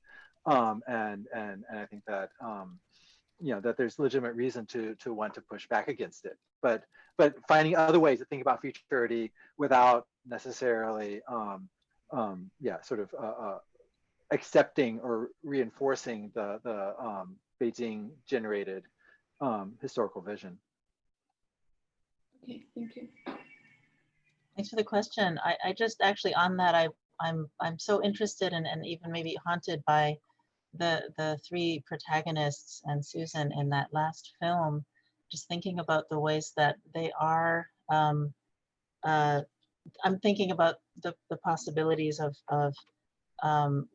and I think that that there's legitimate reason to want to push back against it, but finding other ways to think about futurity without necessarily sort of accepting or reinforcing the Beijing generated historical vision. Okay, thank you. Thanks for the question. I just actually on that, I'm so interested in, and even maybe haunted by the three protagonists and Susan in that last film, just thinking about the ways that they are, I'm thinking about the possibilities of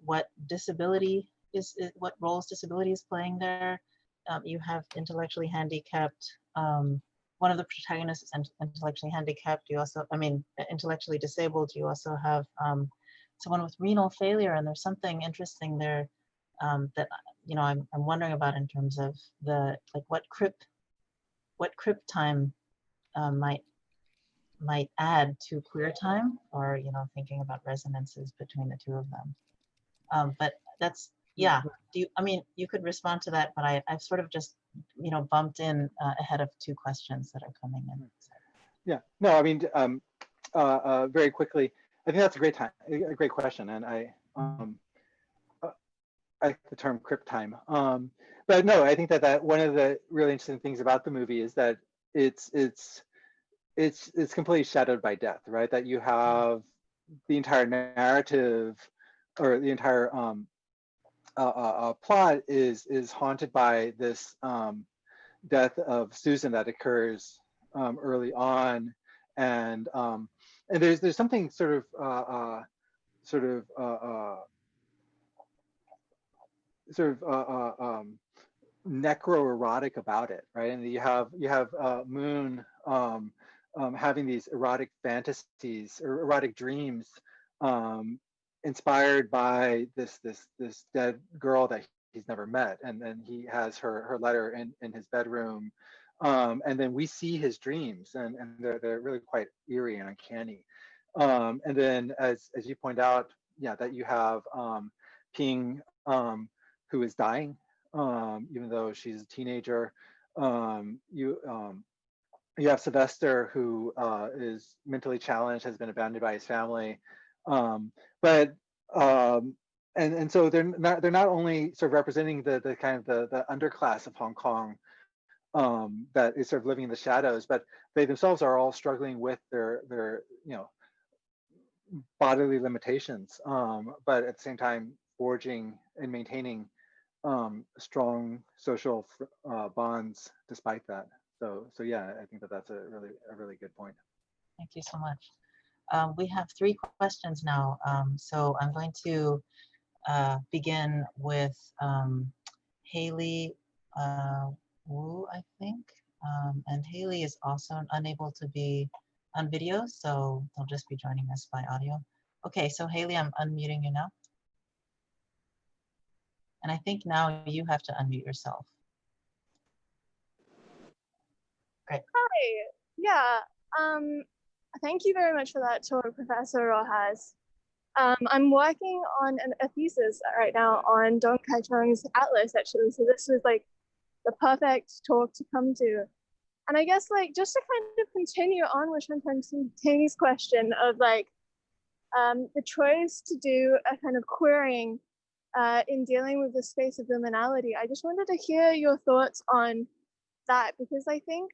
what disability is, what roles disability is playing there. You have intellectually handicapped, one of the protagonists is intellectually handicapped. You also, intellectually disabled. You also have someone with renal failure, and there's something interesting there that I'm wondering about in terms of the what crypt time might add to queer time, or thinking about resonances between the two of them. But that's, yeah. Do you could respond to that, but I've sort of just bumped in ahead of two questions that are coming in. Yeah, no, very quickly, I think that's a great question, and I like the term crypt time. But no, I think that one of the really interesting things about the movie is that it's completely shadowed by death, right? That you have the entire narrative, or the entire plot is haunted by this death of Susan that occurs early on, and there's something sort of necroerotic about it, right? And you have Moon having these erotic fantasies or erotic dreams, inspired by this dead girl that he's never met, and then he has her letter in his bedroom, and then we see his dreams, and they're really quite eerie and uncanny, and then as you point out, that you have Ping, who is dying, even though she's a teenager. You have Sylvester, who is mentally challenged, has been abandoned by his family, but and so they're not only sort of representing the kind of the underclass of Hong Kong that is sort of living in the shadows, but they themselves are all struggling with their bodily limitations, but at the same time forging and maintaining strong social bonds despite that. So yeah, I think that's a really good point. Thank you so much. We have three questions now, so I'm going to begin with Haley Wu, I think, and Haley is also unable to be on video, so they'll just be joining us by audio. Okay, so Haley, I'm unmuting you now. And I think now you have to unmute yourself. Great. Hi. Yeah. Thank you very much for that talk, Professor Rojas. I'm working on a thesis right now on Dong Kai-chung's Atlas, actually. So this was like the perfect talk to come to. And I guess just to kind of continue on with Ting's question of the choice to do a kind of querying in dealing with the space of liminality. I just wanted to hear your thoughts on that, because I think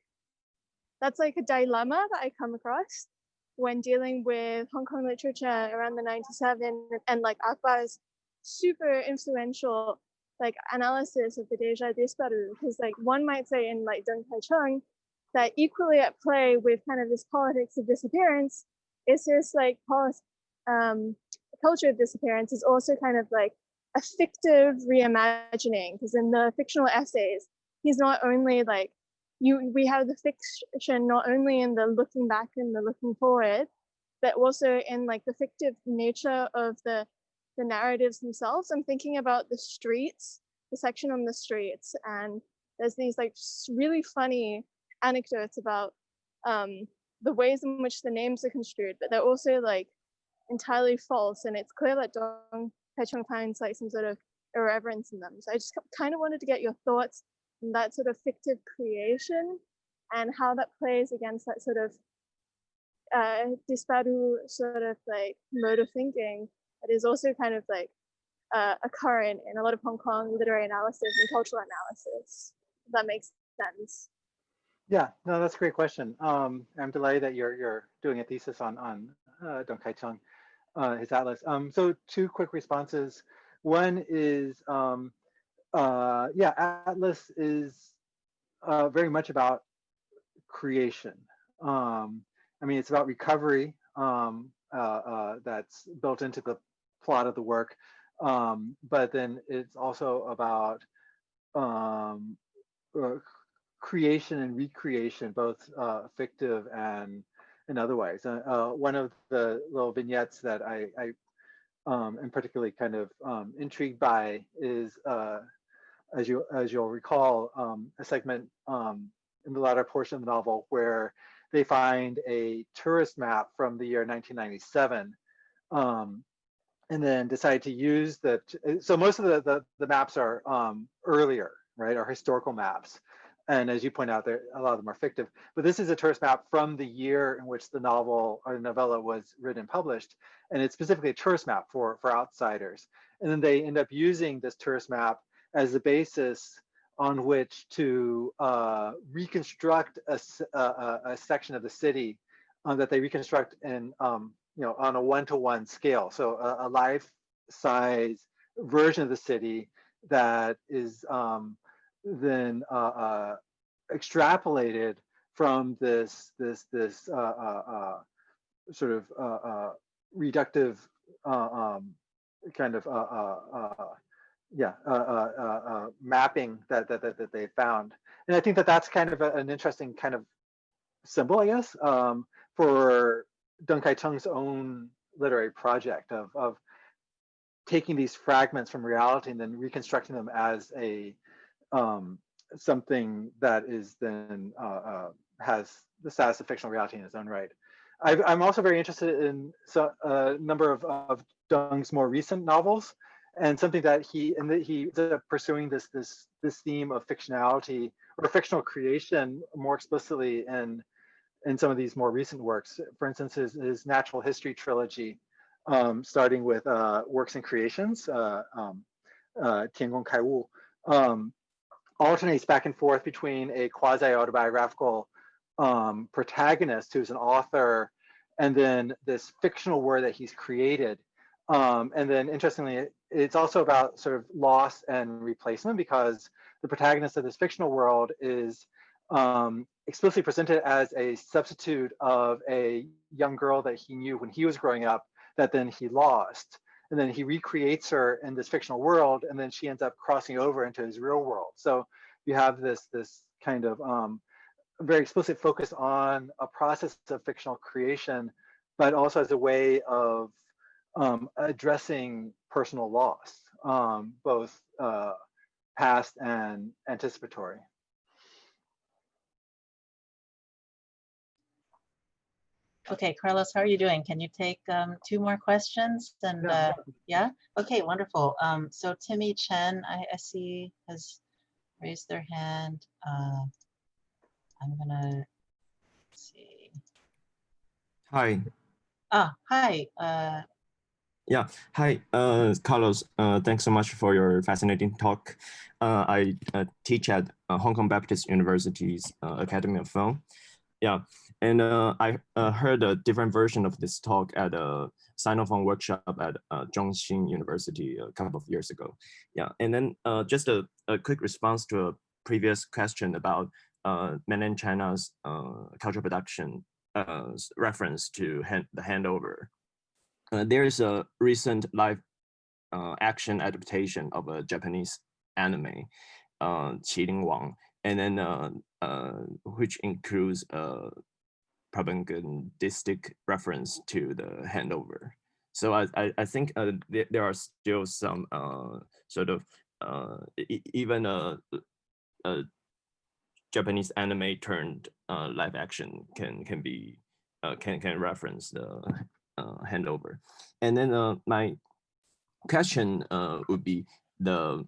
that's a dilemma that I come across. when dealing with Hong Kong literature around the 97 and like Akbar's super influential like analysis of the Deja Disparu, because like one might say in like Deng Kai-cheng that equally at play with kind of this politics of disappearance is this like culture of disappearance is also kind of like a fictive reimagining, because in the fictional essays, he's not only like we have the fiction not only in the looking back and the looking forward, but also in like the fictive nature of the narratives themselves. I'm thinking about the streets, the section on the streets, and there's these like really funny anecdotes about the ways in which the names are construed, but they're also like entirely false, and it's clear that Dong Kai-cheng finds like some sort of irreverence in them. So I just kind of wanted to get your thoughts on that sort of fictive creation and how that plays against that sort of disparu sort of like mode of thinking that is also kind of like a current in a lot of Hong Kong literary analysis and cultural analysis. If that makes sense. Yeah, no, that's a great question. I'm delighted that you're doing a thesis on Deng Kai-cheng, his atlas. So two quick responses. One is, yeah, atlas is very much about creation. I mean, it's about recovery that's built into the plot of the work, but then it's also about creation and recreation, both fictive and in other ways. One of the little vignettes that I am particularly kind of intrigued by is, as you'll recall, a segment in the latter portion of the novel where they find a tourist map from the year 1997, and then decide to use so most of the maps are earlier, right, are historical maps. And as you point out, a lot of them are fictive, but this is a tourist map from the year in which the novel or novella was written and published. And it's specifically a tourist map for outsiders. And then they end up using this tourist map as the basis on which to reconstruct a section of the city that they reconstruct in, you know, on a one-to-one scale. So a life-size version of the city that is then extrapolated from this sort of reductive kind of mapping that they found. And I think that that's kind of an interesting kind of symbol, I guess, for Deng Kai-cheng's own literary project of taking these fragments from reality and then reconstructing them as a something that is then has the status of fictional reality in its own right. I'm also very interested in a number of Deng's more recent novels, and something that he is pursuing this theme of fictionality or fictional creation more explicitly in some of these more recent works. For instance, his natural history trilogy, starting with Works and Creations, Tiangong Kai Wu, alternates back and forth between a quasi-autobiographical protagonist who's an author, and then this fictional world that he's created. And then interestingly, it's also about sort of loss and replacement, because the protagonist of this fictional world is explicitly presented as a substitute of a young girl that he knew when he was growing up that then he lost. And then he recreates her in this fictional world, and then she ends up crossing over into his real world. So you have this kind of very explicit focus on a process of fictional creation, but also as a way of addressing personal loss, both past and anticipatory. Okay, Carlos, how are you doing? Can you take two more questions? And yeah, okay, wonderful. So Timmy Chen, I see, has raised their hand. I'm gonna see. Hi. Hi. Yeah, hi, Carlos. Thanks so much for your fascinating talk. I teach at Hong Kong Baptist University's Academy of Film. Yeah, and I heard a different version of this talk at a Sinophone workshop at Zhongxin University a couple of years ago. Yeah, and then just a quick response to a previous question about mainland China's cultural production reference to the Handover. There is a recent live action adaptation of a Japanese anime, Qilin Wang, and then which includes a propagandistic reference to the Handover. So I think there are still some sort of even a Japanese anime turned live action can be can reference the Handover. And then my question would be the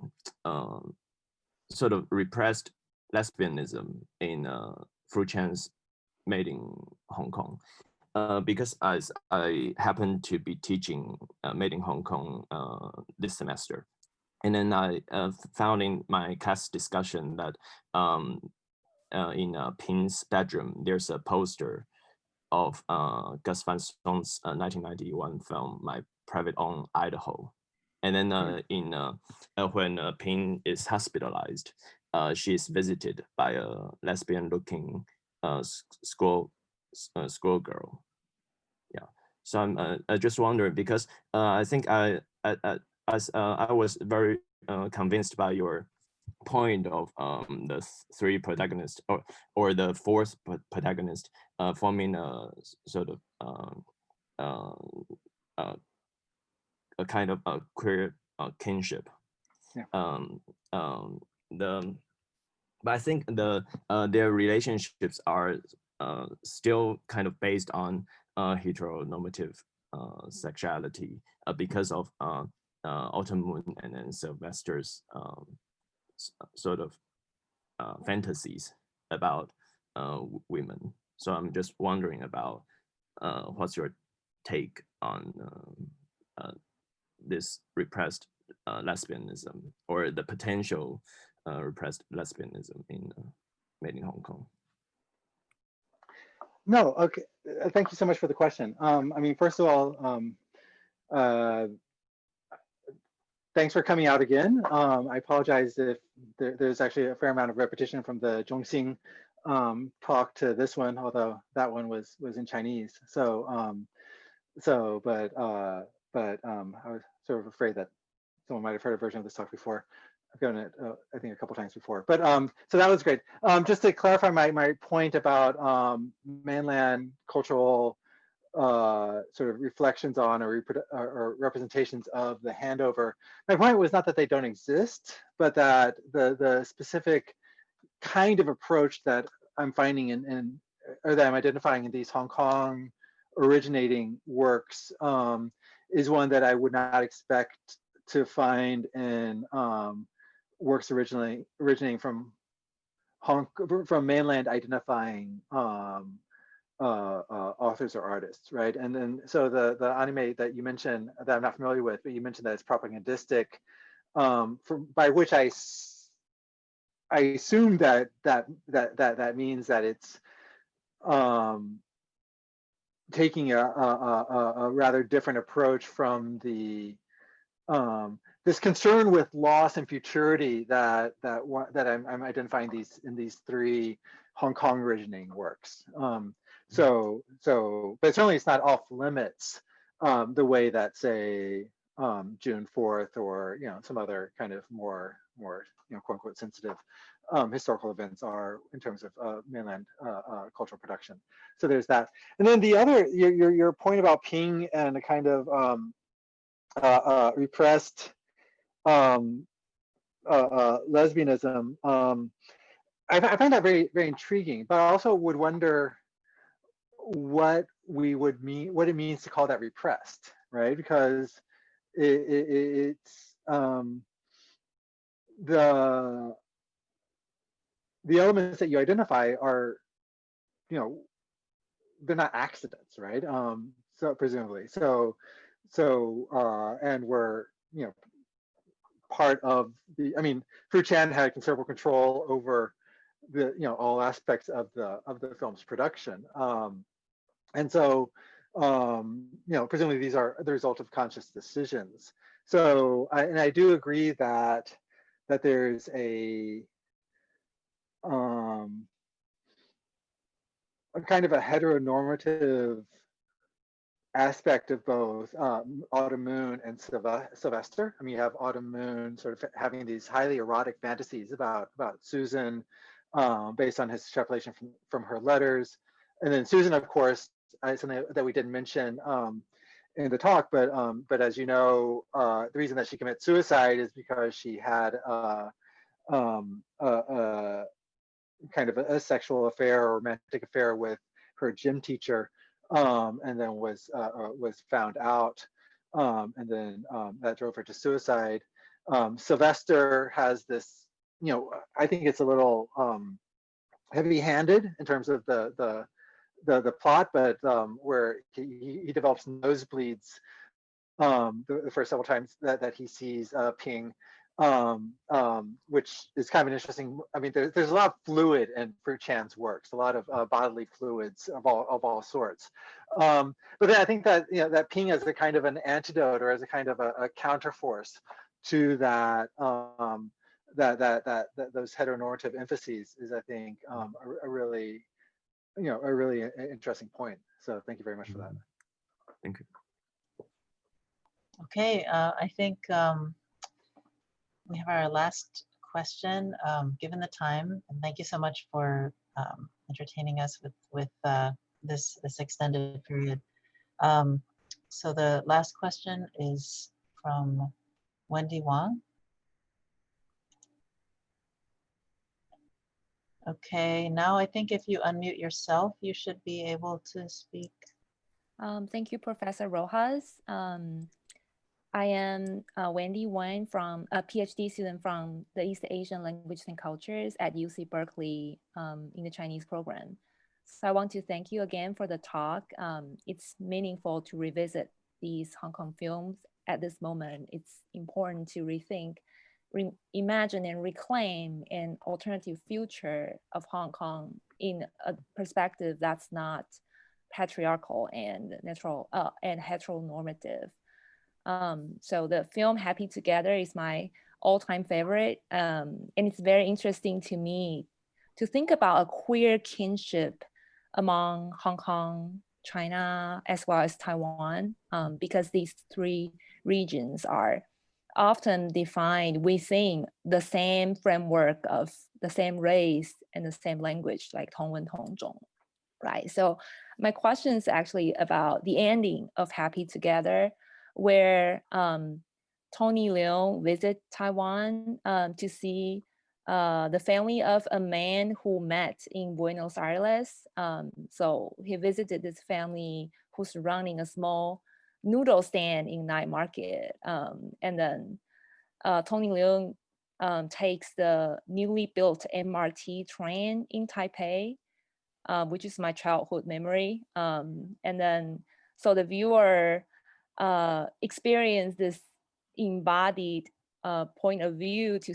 sort of repressed lesbianism in Fu Chan's Made in Hong Kong. Because as I happen to be teaching Made in Hong Kong this semester. And then I found in my class discussion that in Pin's bedroom, there's a poster of Gus Van Song's 1991 film, My Private Own Idaho. And then when Pin is hospitalized, she is visited by a lesbian-looking school girl. Yeah, so I'm just wondering because I think I was very convinced by your point of the three protagonists or the fourth protagonist forming a sort of a kind of a queer kinship. Yeah. But I think their relationships are still kind of based on heteronormative sexuality because of Autumn Moon and then Sylvester's sort of fantasies about women. So I'm just wondering about what's your take on this repressed lesbianism or the potential repressed lesbianism in Made in Hong Kong? No, okay. Thank you so much for the question. I mean, first of all, thanks for coming out again. I apologize if there's actually a fair amount of repetition from the Zhongxing talk to this one, although that one was in Chinese. So, but I was sort of afraid that someone might have heard a version of this talk before. I've given it, I think, a couple times before. But so that was great. Just to clarify my point about mainland cultural sort of reflections on or representations of the Handover. My point was not that they don't exist, but that the specific kind of approach that I'm finding or that I'm identifying in these Hong Kong originating works is one that I would not expect to find in works originating from mainland identifying authors or artists, right? And then so the anime that you mentioned that I'm not familiar with, but you mentioned that it's propagandistic, by which I assume that means that it's taking a rather different approach from the this concern with loss and futurity that I'm identifying in these three Hong Kong originating works. But certainly it's not off limits the way that, say, June 4th or some other kind of more quote unquote sensitive historical events are in terms of mainland cultural production. So there's that. And then the other, your point about Ping and a kind of repressed lesbianism, I find that very, very intriguing, but I also would wonder what it means to call that repressed, right? Because it's the elements that you identify are, they're not accidents, right? So presumably, and we're, part of the, I mean, Fu Chan had considerable control over all aspects of the film's production. And so, presumably these are the result of conscious decisions. So, I do agree that there's a kind of a heteronormative aspect of both Autumn Moon and Sylvester. I mean, you have Autumn Moon sort of having these highly erotic fantasies about Susan, based on his extrapolation from her letters, and then Susan, of course, something that we didn't mention in the talk, but as you know, the reason that she commits suicide is because she had kind of a sexual affair or romantic affair with her gym teacher, and then was found out, and then that drove her to suicide. Sylvester has this, I think it's a little heavy-handed in terms of the plot, but where he develops nosebleeds the first several times that he sees Ping, which is kind of an interesting. I mean, there's a lot of fluid in Fruit Chan's works, a lot of bodily fluids of all sorts. But then I think that that Ping as a kind of an antidote or as a kind of a counterforce to that those heteronormative emphases is, I think, a really interesting point. So thank you very much for that. Thank you. Okay, I think we have our last question, given the time, and thank you so much for entertaining us with this extended period. So the last question is from Wendy Wang. Okay, now I think if you unmute yourself, you should be able to speak. Thank you, Professor Rojas. I am Wendy Wang, from a PhD student from the East Asian Languages and Cultures at UC Berkeley in the Chinese program. So I want to thank you again for the talk. It's meaningful to revisit these Hong Kong films at this moment. It's important to rethink, imagine and reclaim an alternative future of Hong Kong in a perspective that's not patriarchal and natural and heteronormative. So the film Happy Together is my all-time favorite. And it's very interesting to me to think about a queer kinship among Hong Kong, China, as well as Taiwan, because these three regions are often defined within the same framework of the same race and the same language, like Tongwen Tongzhong, right? So my question is actually about the ending of Happy Together, where Tony Leung visit Taiwan to see the family of a man who met in Buenos Aires. So he visited this family who's running a small noodle stand in night market. And then Tony Leung takes the newly built MRT train in Taipei, which is my childhood memory. And then, so the viewer experience this embodied point of view to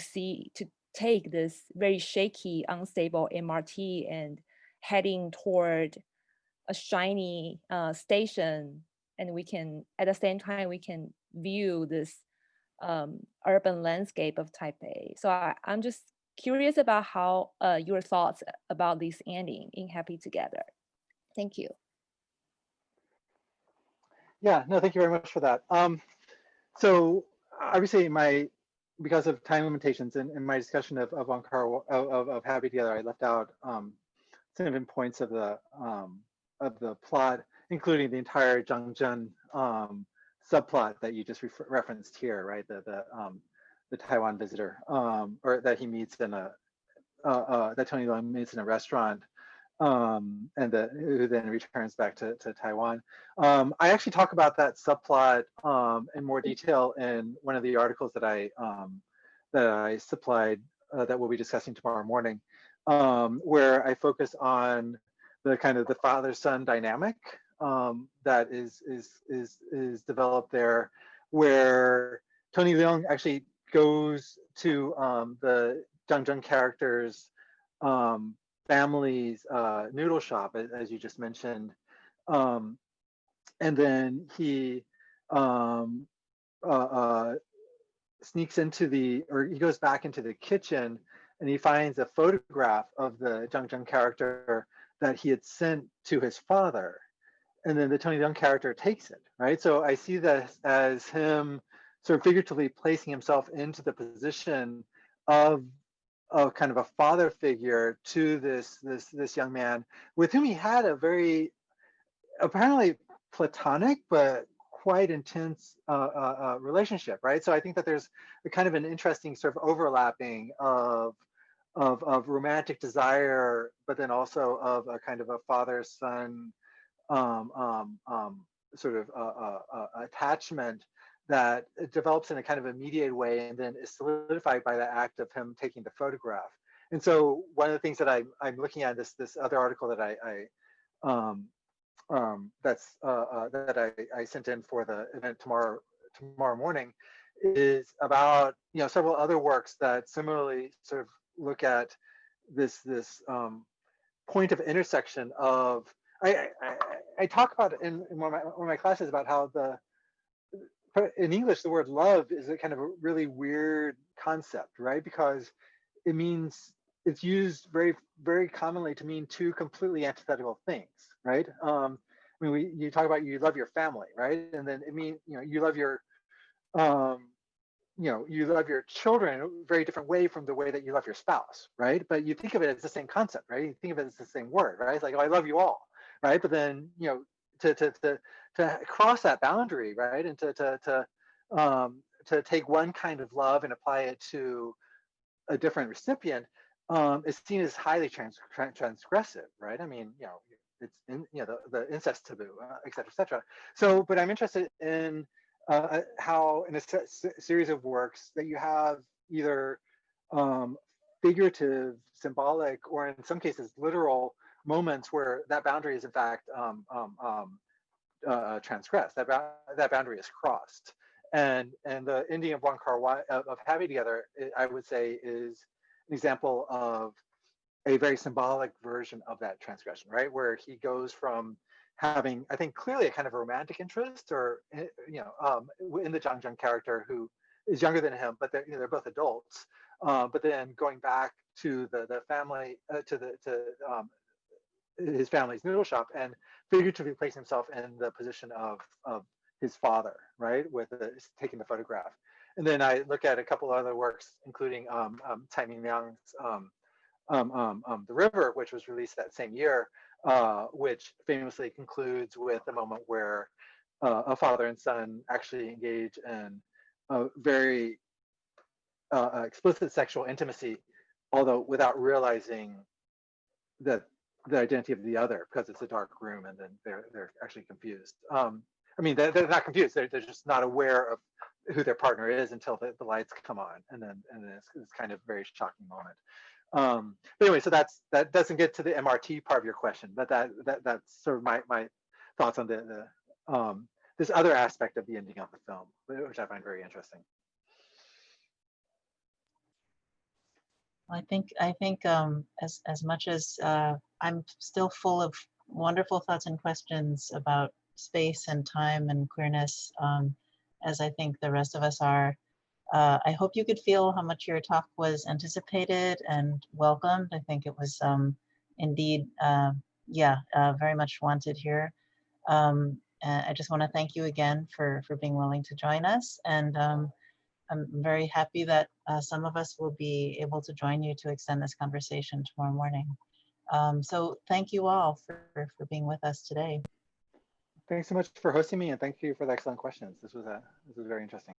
take this very shaky, unstable MRT and heading toward a shiny station. And we can, at the same time, we can view this urban landscape of Taipei. So I'm just curious about how your thoughts about this ending in Happy Together. Thank you. Yeah, no, thank you very much for that. So obviously because of time limitations in my discussion of Happy Together, I left out significant points of the plot, including the entire Zhangzhen subplot that you just referenced here, right? The Taiwan visitor, or that he meets in that Tony Leung meets in a restaurant, and who then returns back to Taiwan. I actually talk about that subplot in more detail in one of the articles that I supplied that we'll be discussing tomorrow morning, where I focus on the kind of the father-son dynamic that is developed there, where Tony Leung actually goes to the Zhangzhen characters' family's noodle shop, as you just mentioned. And then he sneaks into or he goes back into the kitchen and he finds a photograph of the Zhang Zheng character that he had sent to his father. And then the Tony Leung character takes it, right? So I see this as him sort of figuratively placing himself into the position of kind of a father figure to this young man with whom he had a very apparently platonic but quite intense relationship, right? So I think that there's a kind of an interesting sort of overlapping of romantic desire, but then also of a kind of a father-son sort of attachment that develops in a kind of a mediated way and then is solidified by the act of him taking the photograph. And so one of the things that I'm looking at this other article that I sent in for the event tomorrow morning is about several other works that similarly sort of look at this point of intersection of I talk about it in one of my classes about how in English the word love is a kind of a really weird concept, right? Because it means it's used very, very commonly to mean two completely antithetical things, right? I mean, you talk about you love your family, right? And then it means you love your you love your children in a very different way from the way that you love your spouse, right? But you think of it as the same concept, right? You think of it as the same word, right? It's like, oh, I love you all, right? But then to cross that boundary, right, and to take one kind of love and apply it to a different recipient is seen as highly transgressive, right? I mean, it's in the incest taboo, et cetera, et cetera. So, but I'm interested in how in a series of works that you have either figurative, symbolic, or in some cases literal moments where that boundary is in fact transgressed, that boundary is crossed. And the ending of Wong Kar-wai of Happy Together, I would say, is an example of a very symbolic version of that transgression, right? Where he goes from having, I think, clearly a kind of a romantic interest, or in the Zhang Zheng character, who is younger than him, but they're both adults. But then going back to the family, to his family's noodle shop, and figuratively place himself in the position of his father, right, with taking the photograph. And then I look at a couple of other works, including Tsai Ming-liang's The River, which was released that same year, which famously concludes with a moment where a father and son actually engage in a very explicit sexual intimacy, although without realizing that the identity of the other, because it's a dark room, and then they're actually confused. I mean, they're not confused. They're just not aware of who their partner is until the lights come on, and then it's kind of a very shocking moment. But anyway, so that doesn't get to the MRT part of your question, but that's sort of my thoughts on this other aspect of the ending of the film, which I find very interesting. I think as much as I'm still full of wonderful thoughts and questions about space and time and queerness, as I think the rest of us are. I hope you could feel how much your talk was anticipated and welcomed. I think it was indeed, very much wanted here. And I just want to thank you again for being willing to join us. And I'm very happy that some of us will be able to join you to extend this conversation tomorrow morning. So thank you all for being with us today. Thanks so much for hosting me, and thank you for the excellent questions. This was very interesting.